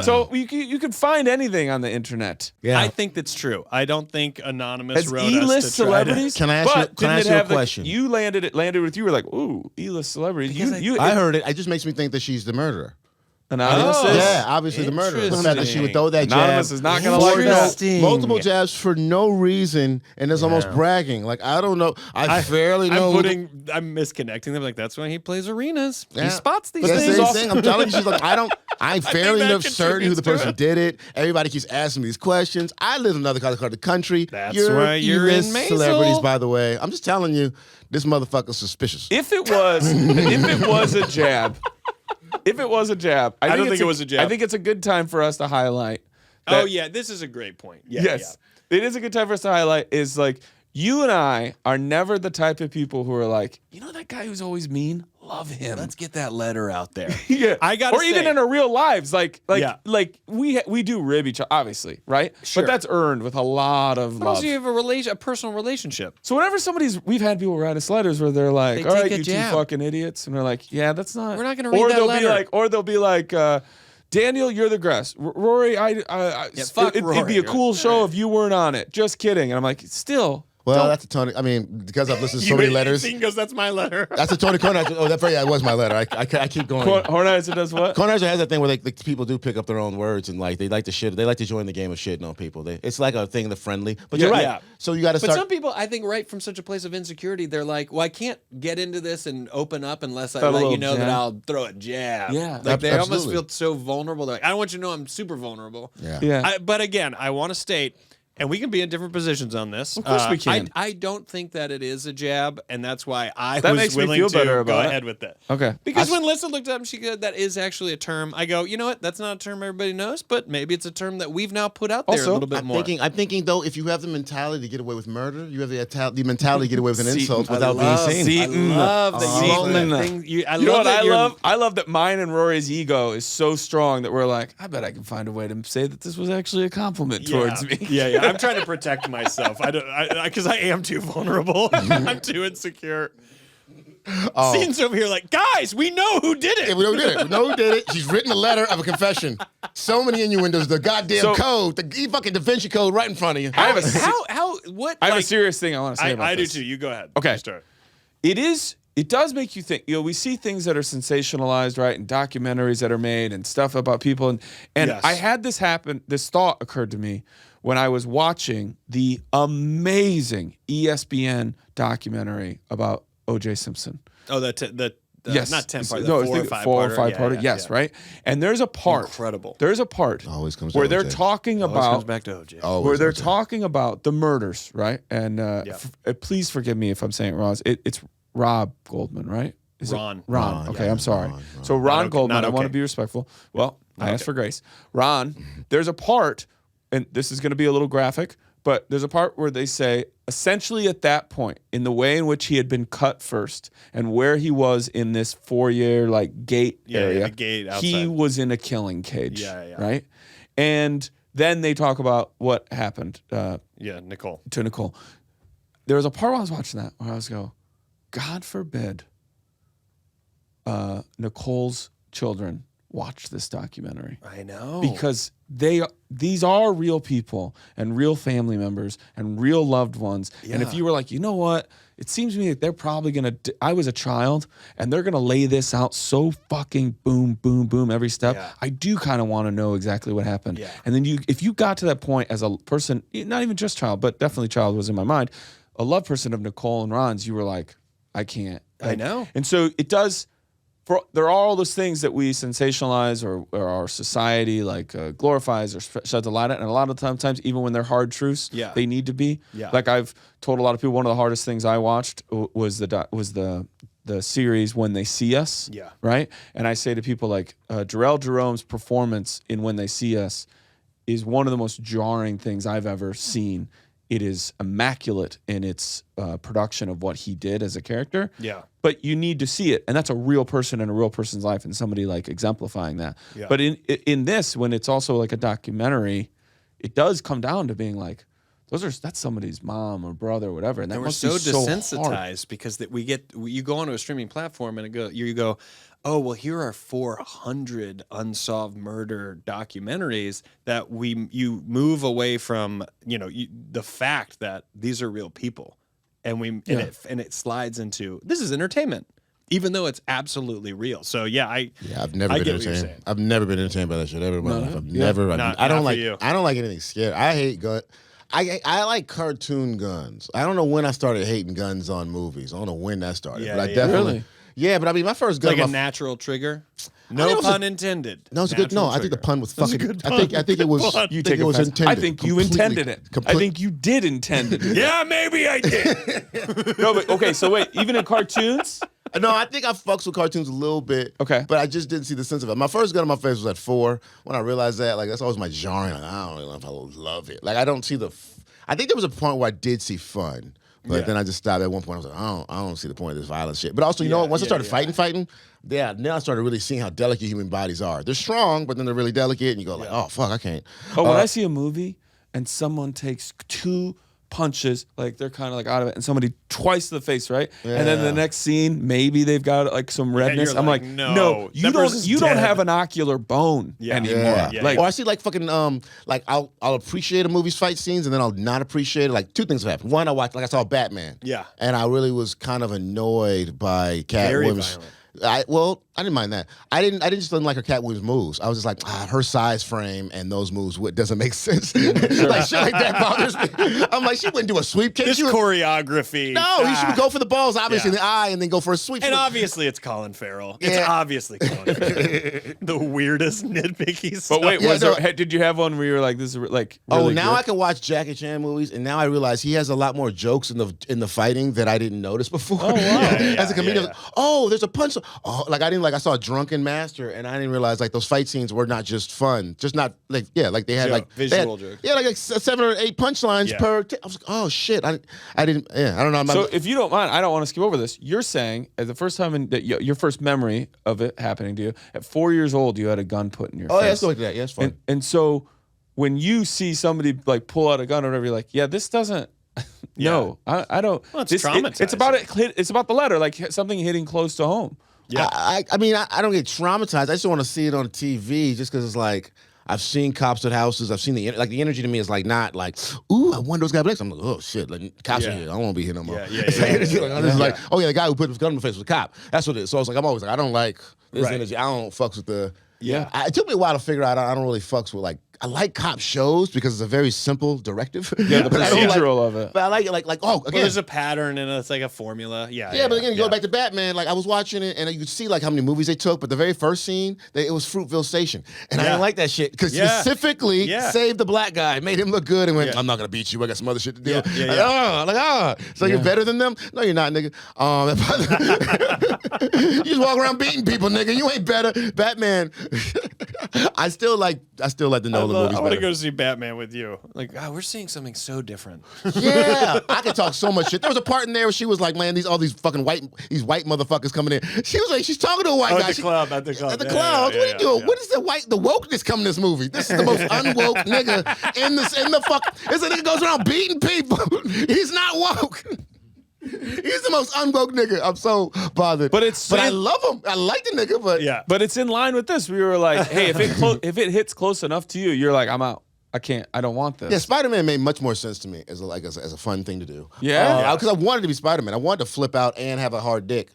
So you can find anything on the internet. Yeah. I think that's true. I don't think Anonymous As wrote us E-list to try to- celebrities. Can I ask you- But can I didn't ask it you a have the- question? You landed with you were like, ooh, E-list celebrities. I heard it. It just makes me think that she's the murderer. Anonymous Oh. is? Yeah, obviously the murderer. Doesn't matter that she would throw that Anonymous jab. is not gonna like that. Interesting. Multiple jabs for no reason, and it's almost bragging. Like, I don't know. I fairly know. I'm misconnecting them. Like, that's why he plays arenas. Yeah. He spots these But that's things. the same thing. I'm telling you, she's like, I'm fairly that enough certain who the contributes person to did it. Everybody keeps asking me these questions. I live in another part of the country. That's you're why you're in E-list Maisel. celebrities, by the way. I'm just telling you, this motherfucker's suspicious. If it was a jab, I don't it's think it was a jab. I think it's a good time for us to highlight. Oh, that- yeah. This is a great point. Yeah, Yes, it is a good time for us to highlight. Is like you and I are never the type of people who are like, you know, that guy who's always mean. Love him. Let's get that letter out there. Yeah, I gotta or even say- in our real lives, like Yeah. we do rib each other, obviously, right? Sure. But that's earned with a lot of But love. also, you have a personal relationship. So whenever we've had people write us letters where they're like, They "All take right, a you jab. two fucking idiots," and we're like, "Yeah, that's not." We're not gonna read that letter. Or they'll be like, "Daniel, you're the grass. Rory, fuck it'd be Rory. a cool show if you weren't on it. Just kidding." And I'm like, still. Well, that's a Tony. I mean, because I've listened to so many letters. He goes, that's my letter. That's a Tony Kornheiser. Oh, that was my letter. I keep going. Hornizer does what? Kornheiser has that thing where people do pick up their own words and like they like to join the game of shitting on people. It's like a thing, the friendly. But you're right. Yeah. So you got to But start. some people, I think, right from such a place of insecurity, they're like, well, I can't get into this and open up unless I Throw a let you little know that jab. I'll throw a jab. Yeah. Like they almost Absolutely. feel so vulnerable. They're like, I don't want you to know I'm super vulnerable. Yeah. But again, I want to state, and we can be in different positions on this. Of course we can. I don't think that it is a jab, and that's why I That was makes me willing feel to better go about it. ahead with it. Okay. Because when Lissa looked up, she said that is actually a term. I go, you know what? That's not a term everybody knows, but maybe it's a term that we've now put out there Also, a little bit more. I'm thinking though, if you have the mentality to get away with murder, you have the mentality to get away with an Seaton. insult I without love being seen. Seaton. I love that you Seaton. own that thing. You know what I love? I love that mine and Rory's ego is so strong that we're like, I bet I can find a way to say that this was actually a compliment towards me. Yeah. I'm trying to protect myself. Because I am too vulnerable. I'm too insecure. Seaton's over here like, guys, we know who did it. Yeah, we know who did it. We know who did it. She's written a letter of a confession. So many innuendos, the goddamn code, the fucking Da Vinci Code right in front of you. I have a What? I have like, a serious thing I want to say about I do this. too. You go ahead. Okay. You start. It does make you think. You know, we see things that are sensationalized, right, and documentaries that are made and stuff about people. And Yes. I had this happen. This thought occurred to me when I was watching the amazing ESPN documentary about O.J. Simpson. Oh, the Yes, not 10 part, no, the 4 or 5 4 or parter. 5 Yeah, parter. yeah, Yes, yeah. right. And there's a part. Incredible. There's a part Always comes to where they're OJ. talking Always comes about back to OJ. Always where they're OJ. talking about the murders, right? And please forgive me if I'm saying it wrong. It's Rob Goldman, right? Is it Ron. Ron. Okay, yeah, I'm sorry. Ron. So Ron okay, Goldman, not I want to okay. be respectful. Well, I asked for grace. Ron, there's a part, and this is going to be a little graphic, but there's a part where they say, essentially at that point, in the way in which he had been cut first and where he was in this foyer like gate area, the gate he outside. was in a killing cage, Yeah. right? And then they talk about what happened Yeah, Nicole. to Nicole. There was a part while I was watching that where I was go, God forbid Nicole's children watch this documentary. I know. Because these are real people and real family members and real loved ones. Yeah. And if you were like, you know what? It seems to me that they're probably going to, I was a child and they're going to lay this out so fucking boom, boom, boom every step. Yeah. I do kind of want to know exactly what happened. Yeah. And then if you got to that point as a person, not even just child, but definitely child was in my mind, a love person of Nicole and Ron's, you were like, I can't. I know. And so it does... there are all those things that we sensationalize or our society like glorifies or sheds a light at, and a lot of times even when they're hard truths, they need to be. Yeah. Like I've told a lot of people, one of the hardest things I watched was the series When They See Us. Yeah. Right. And I say to people like Jarrell Jerome's performance in When They See Us is one of the most jarring things I've ever seen. It is immaculate in its production of what he did as a character. Yeah. But you need to see it, and that's a real person in a real person's life, and somebody like exemplifying that. Yeah. But in this, when it's also like a documentary, it does come down to being like, that's somebody's mom or brother or whatever, and that must be so desensitized hard. Because you go onto a streaming platform and you go, oh, well, here are 400 unsolved murder documentaries that you move away from, the fact that these are real people, and it slides into this is entertainment, even though it's absolutely real. So I've never been entertained. I've never been entertained by that shit ever in my life. I've never. I don't like anything scary. I hate gun. I like cartoon guns. I don't know when I started hating guns on movies. I don't know when that started. Yeah, but I definitely. Really? Yeah, but I mean, my first gun. Like a natural trigger. No pun intended. No, it's a good. No, I think the pun was fucking. I think it was. You think it was intended. I think you intended it. I think you did intend it. Yeah, maybe I did. No, but okay. So wait, even in cartoons. No, I think I fucks with cartoons a little bit. Okay. But I just didn't see the sense of it. My first gun in my face was at 4. When I realized that, like, that's always my jarring. Like, I don't really know if I love it. Like, I don't see I think there was a point where I did see fun. But then I just stopped at one point. I was like, I don't see the point of this violent shit. But also, you know what? Once I started fighting, then I started really seeing how delicate human bodies are. They're strong, but then they're really delicate, and you go like, oh, fuck, I can't. But when I see a movie and someone takes 2 punches, like they're kind of like out of it, and somebody twice to the face, right? Yeah. And then the next scene, maybe they've got like some redness. I'm like, no, you don't have an ocular bone anymore. Yeah. Like, or I see like fucking like I'll appreciate a movie's fight scenes, and then I'll not appreciate it. Like 2 things have happened. One, I saw Batman. Yeah. And I really was kind of annoyed by Cat Williams. I didn't mind that. I just didn't like her Cat Williams moves. I was just like, her size frame and those moves doesn't make sense. Like shit like that bothers me. I'm like, she wouldn't do a sweep kick. This choreography. No, he should go for the balls, obviously in the eye, and then go for a sweep. And obviously it's Colin Farrell. Yeah. It's obviously Colin Farrell. The weirdest nitpicky stuff. But wait, did you have one where you were like, this is like really now good? I can watch Jackie Chan movies, and now I realize he has a lot more jokes in the fighting that I didn't notice before. Oh wow! As a comedian, there's a punch. Oh, like I saw a Drunken Master, and I didn't realize like those fight scenes were not just fun, just not like like they had like visual jokes. Yeah, like 7 or 8 punchlines per. I was like, oh shit, I didn't. Yeah, I don't know. So if you don't mind, I don't want to skip over this. You're saying at the first time your first memory of it happening to you at 4 years old, you had a gun put in your face. Oh yeah, let's go like that. Yeah, it's fun. And so when you see somebody like pull out a gun or whatever, you're like, yeah, this doesn't. No, I don't. Well, it's traumatizing. It's about the letter, like something hitting close to home. Yeah, I mean, I don't get traumatized. I just want to see it on TV, just because it's like I've seen cops at houses. I've seen the energy to me is like not like, ooh, I wonder what's got next. I'm like, oh shit, like cops are here. I don't want to be here no more. Like, oh yeah, the guy who put his gun in my face was a cop. That's what it is. So I was like, I'm always like, I don't like this energy. I don't fucks with the. Yeah, it took me a while to figure out. I don't really fucks with like. I like cop shows because it's a very simple directive. Yeah, the procedural of it. But I like it again. Well, there's a pattern and it's like a formula. Yeah, but again, going back to Batman, like I was watching it and you could see like how many movies they took, but the very first scene, it was Fruitville Station. And I didn't like that shit because specifically saved the black guy, made him look good and went, I'm not going to beat you. I got some other shit to do. So you're better than them? No, you're not, nigga. You just walk around beating people, nigga. You ain't better. Batman. I still like the Nolan movies. I want to go see Batman with you. Like, we're seeing something so different. Yeah, I could talk so much shit. There was a part in there where she was like, "Man, all these fucking white motherfuckers coming in." She was like, she's talking to a white guy. At the club. At the club. What are you doing? What is the wokeness coming in this movie? This is the most unwoke nigga in the fuck. This nigga goes around beating people. He's not woke. He's the most unwoke nigga. I'm so bothered. But I love him. I like the nigga, but Yeah. But it's in line with this. We were like, hey, if it hits close enough to you, you're like, I'm out. I can't. I don't want this. Yeah, Spider-Man made much more sense to me as a fun thing to do. Yeah? Because I wanted to be Spider-Man. I wanted to flip out and have a hard dick.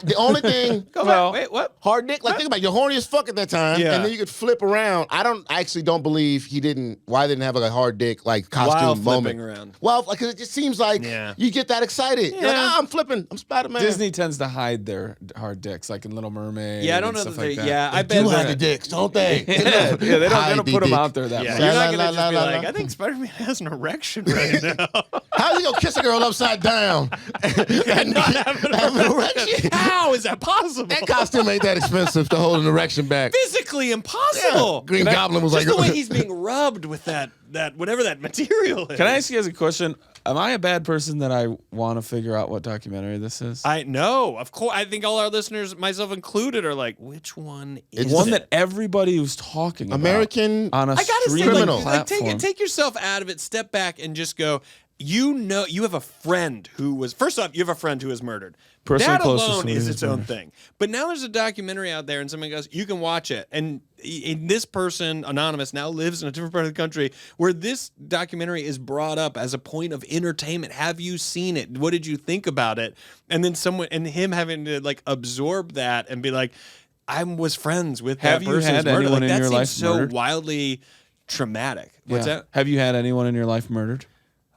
The only thing, Wait, what? hard dick. Like think about it, you're horny as fuck at that time, Yeah. and then you could flip around. I actually don't believe he didn't. Why didn't have like a hard dick like costume While moment? flipping around. Well, because it just seems like you get that excited. You're like, I'm flipping. I'm Spider-Man. Disney tends to hide their hard dicks, like in Little Mermaid. Yeah, I don't and know stuff that like they. that. Yeah, I They bet do that- hide the dicks, don't they? Yeah, they don't put them dick. out there that Yeah, much. you're not La, gonna la, just be la, like, la. I think Spider-Man has an erection right now. How's he gonna kiss a girl upside down and not have an erection? How is that possible? That costume ain't that expensive to hold an erection back. Physically impossible. Green Goblin was Just like, the way he's being rubbed with that whatever that material is. Can I ask you guys a question? Am I a bad person that I want to figure out what documentary this is? I know, of course. I think all our listeners, myself included, are like, which one is One it? that everybody was talking about. American on a I gotta say, streaming criminal. platform. take yourself out of it, step back, and just go. You know, you have a friend who was. First off, you have a friend who was murdered. Personally That closest alone to me is was its own murdered. thing. But now there's a documentary out there, and somebody goes, "You can watch it." And this person, anonymous, now lives in a different part of the country where this documentary is brought up as a point of entertainment. Have you seen it? What did you think about it? And then someone and him having to like absorb that and be like, "I was friends with Have that you person." had who's murdered." anyone Like, in that your seems life so murdered? wildly traumatic. What's Yeah. that? Have you had anyone in your life murdered?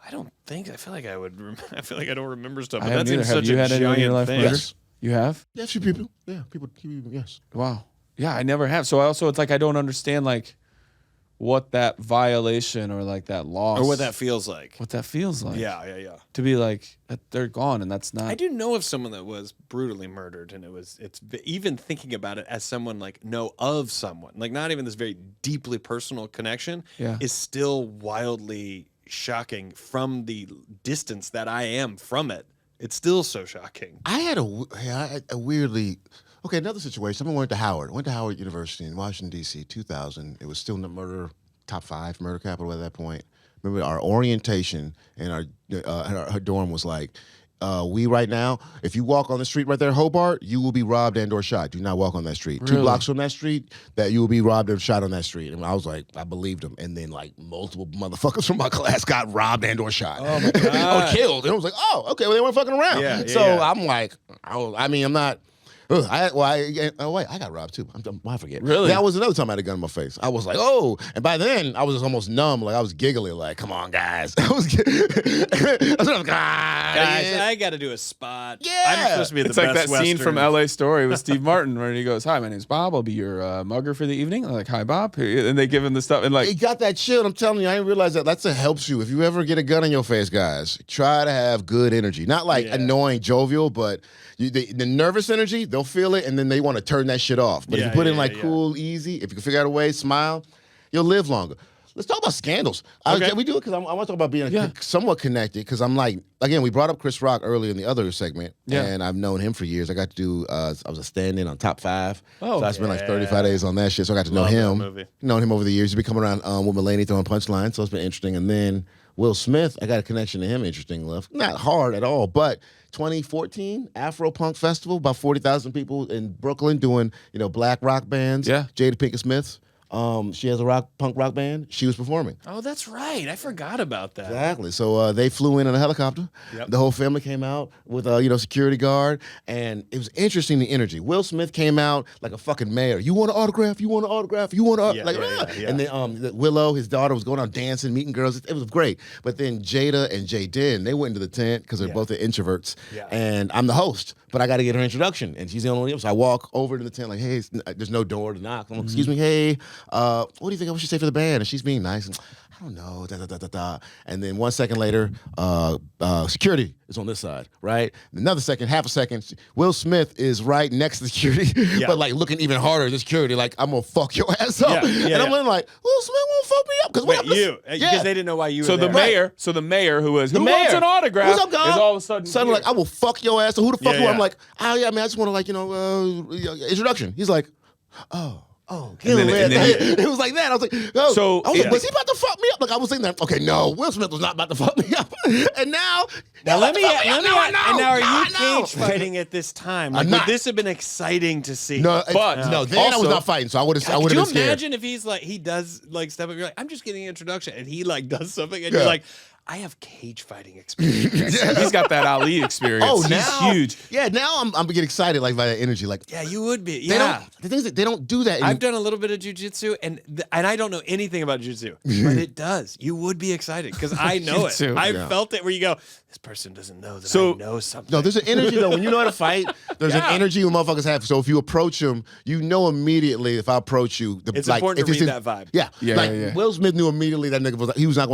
I don't think. I feel like I would. I feel like I don't remember stuff. I But that haven't either. seems Have such you a had anyone in your giant life thing. murdered? Yes. You have? Yeah, a few people. Yeah, people. Yes. Wow. Yeah, I never have. So it's like I don't understand like what that violation or like that loss Or what that feels like. what that feels like. Yeah. To be like they're gone and that's not. I do know of someone that was brutally murdered, and even thinking about it as someone like know of someone, like not even this very deeply personal connection, Yeah. is still wildly shocking from the distance that I am from it. It's still so shocking. I had a weirdly. Okay, another situation. I went to Howard. Went to Howard University in Washington, D.C., 2000. It was still in the top 5 murder capital at that point. Remember our orientation and our dorm was like, we right now, if you walk on the street right there, Hobart, you will be robbed and or shot. Do not walk on that street. 2 Really? blocks from that street, that you will be robbed and shot on that street. And I was like, I believed him. And then like multiple motherfuckers from my class got robbed and or shot. Oh my God. or killed. And I was like, oh, okay, well, they weren't fucking around. Yeah, so yeah. I'm like, I'm not. I got robbed too. I forget. Really? That was another time I had a gun in my face. I was like, oh, and by then I was just almost numb. Like I was giggly. Like, come on, guys. I was like, Guys, I got to do a spot. Yeah. I'm supposed to be the It's like best that scene Western. from L.A. Story with Steve Martin where he goes, "Hi, my name's Bob. I'll be your mugger for the evening." I'm like, "Hi, Bob," and they give him the stuff and like, It got that chill. I'm telling you, I didn't realize that. That's what helps you. If you ever get a gun in your face, guys, try to have good energy. Not like annoying, jovial, but the nervous energy, they'll feel it, and then they want to turn that shit off. But if you put in like cool, easy, if you can figure out a way, smile, you'll live longer. Let's talk about scandals. Okay. We do it because I want to talk about being somewhat connected. Because I'm like, again, we brought up Chris Rock earlier in the other segment, and I've known him for years. I got to do. I was a stand-in on Top 5, so I spent like 35 days on that shit. So I got to know Love that him. movie. Known him over the years. He's been coming around with Mulaney throwing punchlines, so it's been interesting. And then Will Smith, I got a connection to him. Interesting enough, not hard at all, but 2014 Afro Punk Festival, about 40,000 people in Brooklyn doing black rock bands. Yeah. Jada Pinkett Smith. She has a punk rock band. She was performing. Oh, that's right. I forgot about that. Exactly. So they flew in a helicopter. Yep. The whole family came out with security guard, and it was interesting the energy. Will Smith came out like a fucking mayor. You want an autograph? You want an autograph? You want an Yeah. And then Willow, his daughter, was going out dancing, meeting girls. It was great. But then Jada and Jaden, they went into the tent because they're both introverts. Yeah. And I'm the host, but I got to get her introduction, and she's the only one. So I walk over to the tent like, hey, there's no door to knock. I'm like, excuse me, hey, what do you think I should say for the band? And she's being nice. And, I don't know, And then 1 second later, security is on this side, right? Another second, half a second, Will Smith is right next to security, but like looking even harder than security, like, I'm gonna fuck your ass up. And I'm like, Will Smith won't fuck me up. Because they didn't know why you were so there. the mayor who wants an autograph What's up, God? is all of a sudden suddenly like, I will fuck your ass. So who the fuck Yeah, you are? I'm yeah. like, oh yeah, man, I just want to introduction. He's like, oh, And then it was like that. I was like, oh. So, I was like, was he about to fuck me up? Like I was thinking that, okay, no, Will Smith was not about to fuck me up. And now Now let me. And now are you know. cage fighting at this time? I'm Like, not. would this have been exciting to see? No, But no. Then I was also- not fighting, so I would have. I Could would you have been scared. imagine if he's like he does like step up? You're like, I'm just getting an introduction, and he like does something, and Yeah. you're like, I have cage fighting experience. He's got that Ali experience. Oh, He's now huge. Yeah, now I'm getting excited like by that energy. Like Yeah, you would be. they Yeah. don't. The thing is that they don't do that. I've done a little bit of jujitsu, and I don't know anything about jujitsu, but it does. You would be excited because I know it. Jiu-jitsu. I've felt it where you go, this person doesn't know that So- I know something. No, there's an energy though. When you know how to fight, there's an energy when motherfuckers have. So if you approach them, you know immediately if I approach you. It's like, important if to it's read in- that vibe. Yeah, Yeah, like yeah. Will Smith knew immediately that nigga was like, he was not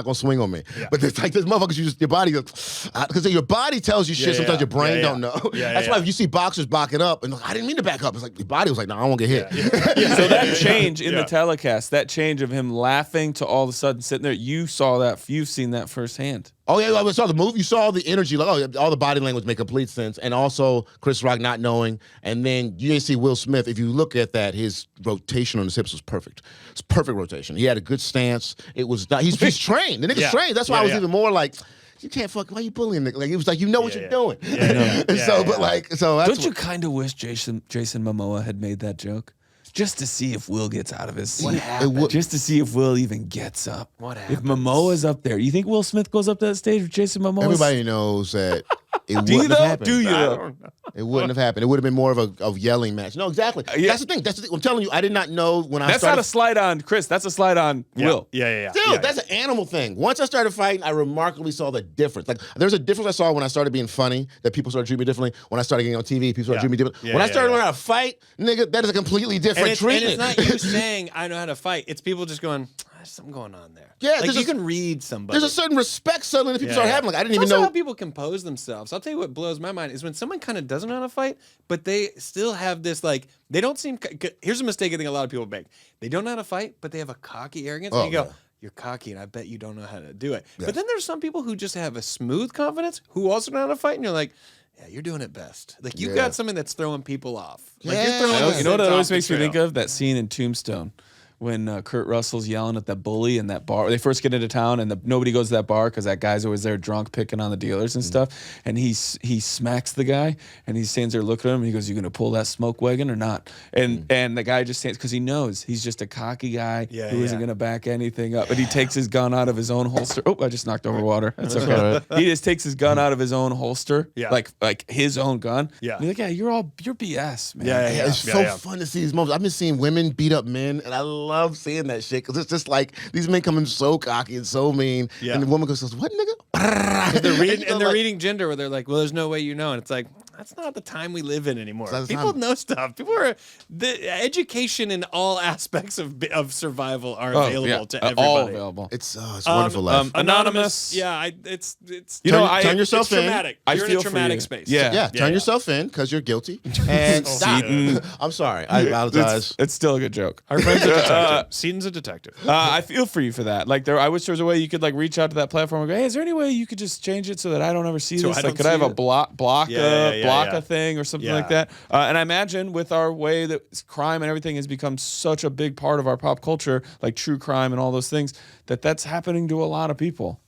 gonna swing on me. Yeah. But it's like this motherfuckers, you just your body goes because your body tells you shit. Yeah, Sometimes yeah. your brain Yeah, don't yeah. know. Yeah, That's yeah. why if you see boxers backing up and like, I didn't mean to back up. It's like your body was like, no, I won't get hit. So that change in Yeah. the telecast, that change of him laughing to all of a sudden sitting there, you saw that. You've seen that firsthand. Oh yeah, I saw the movie. You saw the energy, like all the body language make complete sense, and also Chris Rock not knowing, and then you didn't see Will Smith. If you look at that, his rotation on his hips was perfect. It's perfect rotation. He had a good stance. It was not, he's trained. The nigga's Yeah. trained. That's why Yeah, I was yeah. even more like, you can't fuck. Why you bullying nigga? Like it was like you know what Yeah, you're yeah. doing. Yeah, And so, but yeah. like, so that's Don't you kind of wish Jason Momoa had made that joke? Just to see if Will gets out of his seat. Just to see if Will even gets up. What If happens? Momoa's up there, you think Will Smith goes up to that stage with Jason Momoa? everybody knows that it Do you wouldn't have though? happened. Do you I though? don't know. It wouldn't have happened. It would have been more of a yelling match. No, exactly. Yeah. That's the thing. That's the thing. I'm telling you, I did not know when I That's started. not a slide on Chris. That's a slide on Will. Yeah. Dude, Yeah, that's an animal thing. Once I started fighting, I remarkably saw the difference. Like, there's a difference I saw when I started being funny, that people started treating me differently. When I started getting on TV, people started treating me differently. Yeah, when I yeah, started yeah. learning how to fight, nigga, that is a completely different And it's treatment. not you saying I know how to fight. It's people just going, there's something going on there. Yeah, like there's you a- can read somebody. There's a certain respect suddenly that people Yeah, start yeah. having. Like, I didn't It's even also know. how people compose themselves. I'll tell you what blows my mind is when someone kind of doesn't know how to fight, but they still have this like they don't seem. Here's a mistake I think a lot of people make. They don't know how to fight, but they have a cocky arrogance. Oh, and you go, yeah. you're cocky, and I bet you don't know how to do it. But then there's some people who just have a smooth confidence who also know how to fight, and you're like, yeah, you're doing it best. Like you Yeah. got something that's throwing people off. Like Yeah. you're throwing. You know what that always the makes me think trail. of? That scene in Tombstone when Kurt Russell's yelling at that bully in that bar. They first get into town and nobody goes to that bar because that guy's always there drunk picking on the dealers and stuff. And he smacks the guy and he stands there looking at him and he goes, "You gonna pull that smoke wagon or not?" And the guy just stands because he knows he's just a cocky guy Yeah, who isn't yeah. gonna back anything up. But he takes his gun out of his own holster. Oh, I just knocked over water. That's That's okay. all right. He just takes his gun out of his own holster. Yeah. Like his own gun. Yeah. And you're like, yeah, you're BS, man. Yeah, Yeah, it's so fun to see these moments. I've been seeing women beat up men, and I love seeing that shit because it's just like these men come in so cocky and so mean, Yeah. and the woman goes, "What, nigga?" They're reading, You know, and they're like- reading gender where they're like, well, there's no way you know. And it's like, that's not the time we live in anymore. It's not the People time. know stuff. People are, the education in all aspects of survival are Oh, available yeah. to everybody. All available. It's a wonderful life. Anonymous. Yeah, it's You know, turn yourself it's in. traumatic. I You're in feel a for traumatic you. space. Yeah. Turn yourself in because you're guilty. And stop. Seaton. I'm sorry. I apologize. It's still a good joke. Our friend's a detective. Seton's a detective. I feel for you for that. Like, I wish there was a way you could like reach out to that platform and go, "Hey, is there any way you could just change it so that I don't ever see So this? I Like, don't could I have see a it." block Yeah, a yeah. thing or something Yeah. like that?" And I imagine with our way that crime and everything has become such a big part of our pop culture, like true crime and all those things, that's happening to a lot of people.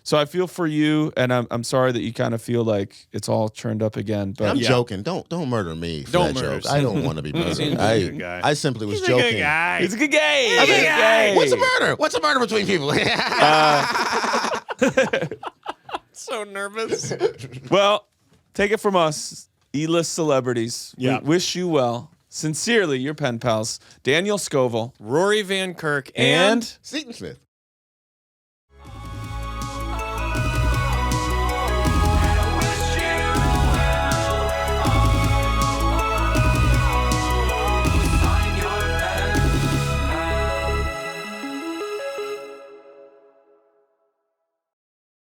So I feel for you, and I'm sorry that you kind of feel like it's all turned up again. But I'm joking. Don't murder me. For Don't that murder joke. I don't want to be murdered. Seems like a good guy. I simply was He's joking. a good guy. it's a good game. He's a good guy. What's a murder? What's a murder between people? So nervous. Well, take it from us, E-list celebrities. Yeah. We wish you well. Sincerely, your pen pals, Daniel Scovel Rory Van Kirk and Seaton Smith.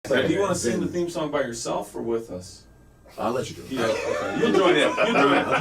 do you want to sing the theme song by yourself or with us? I'll let you do it. Yeah, okay. You'll join in.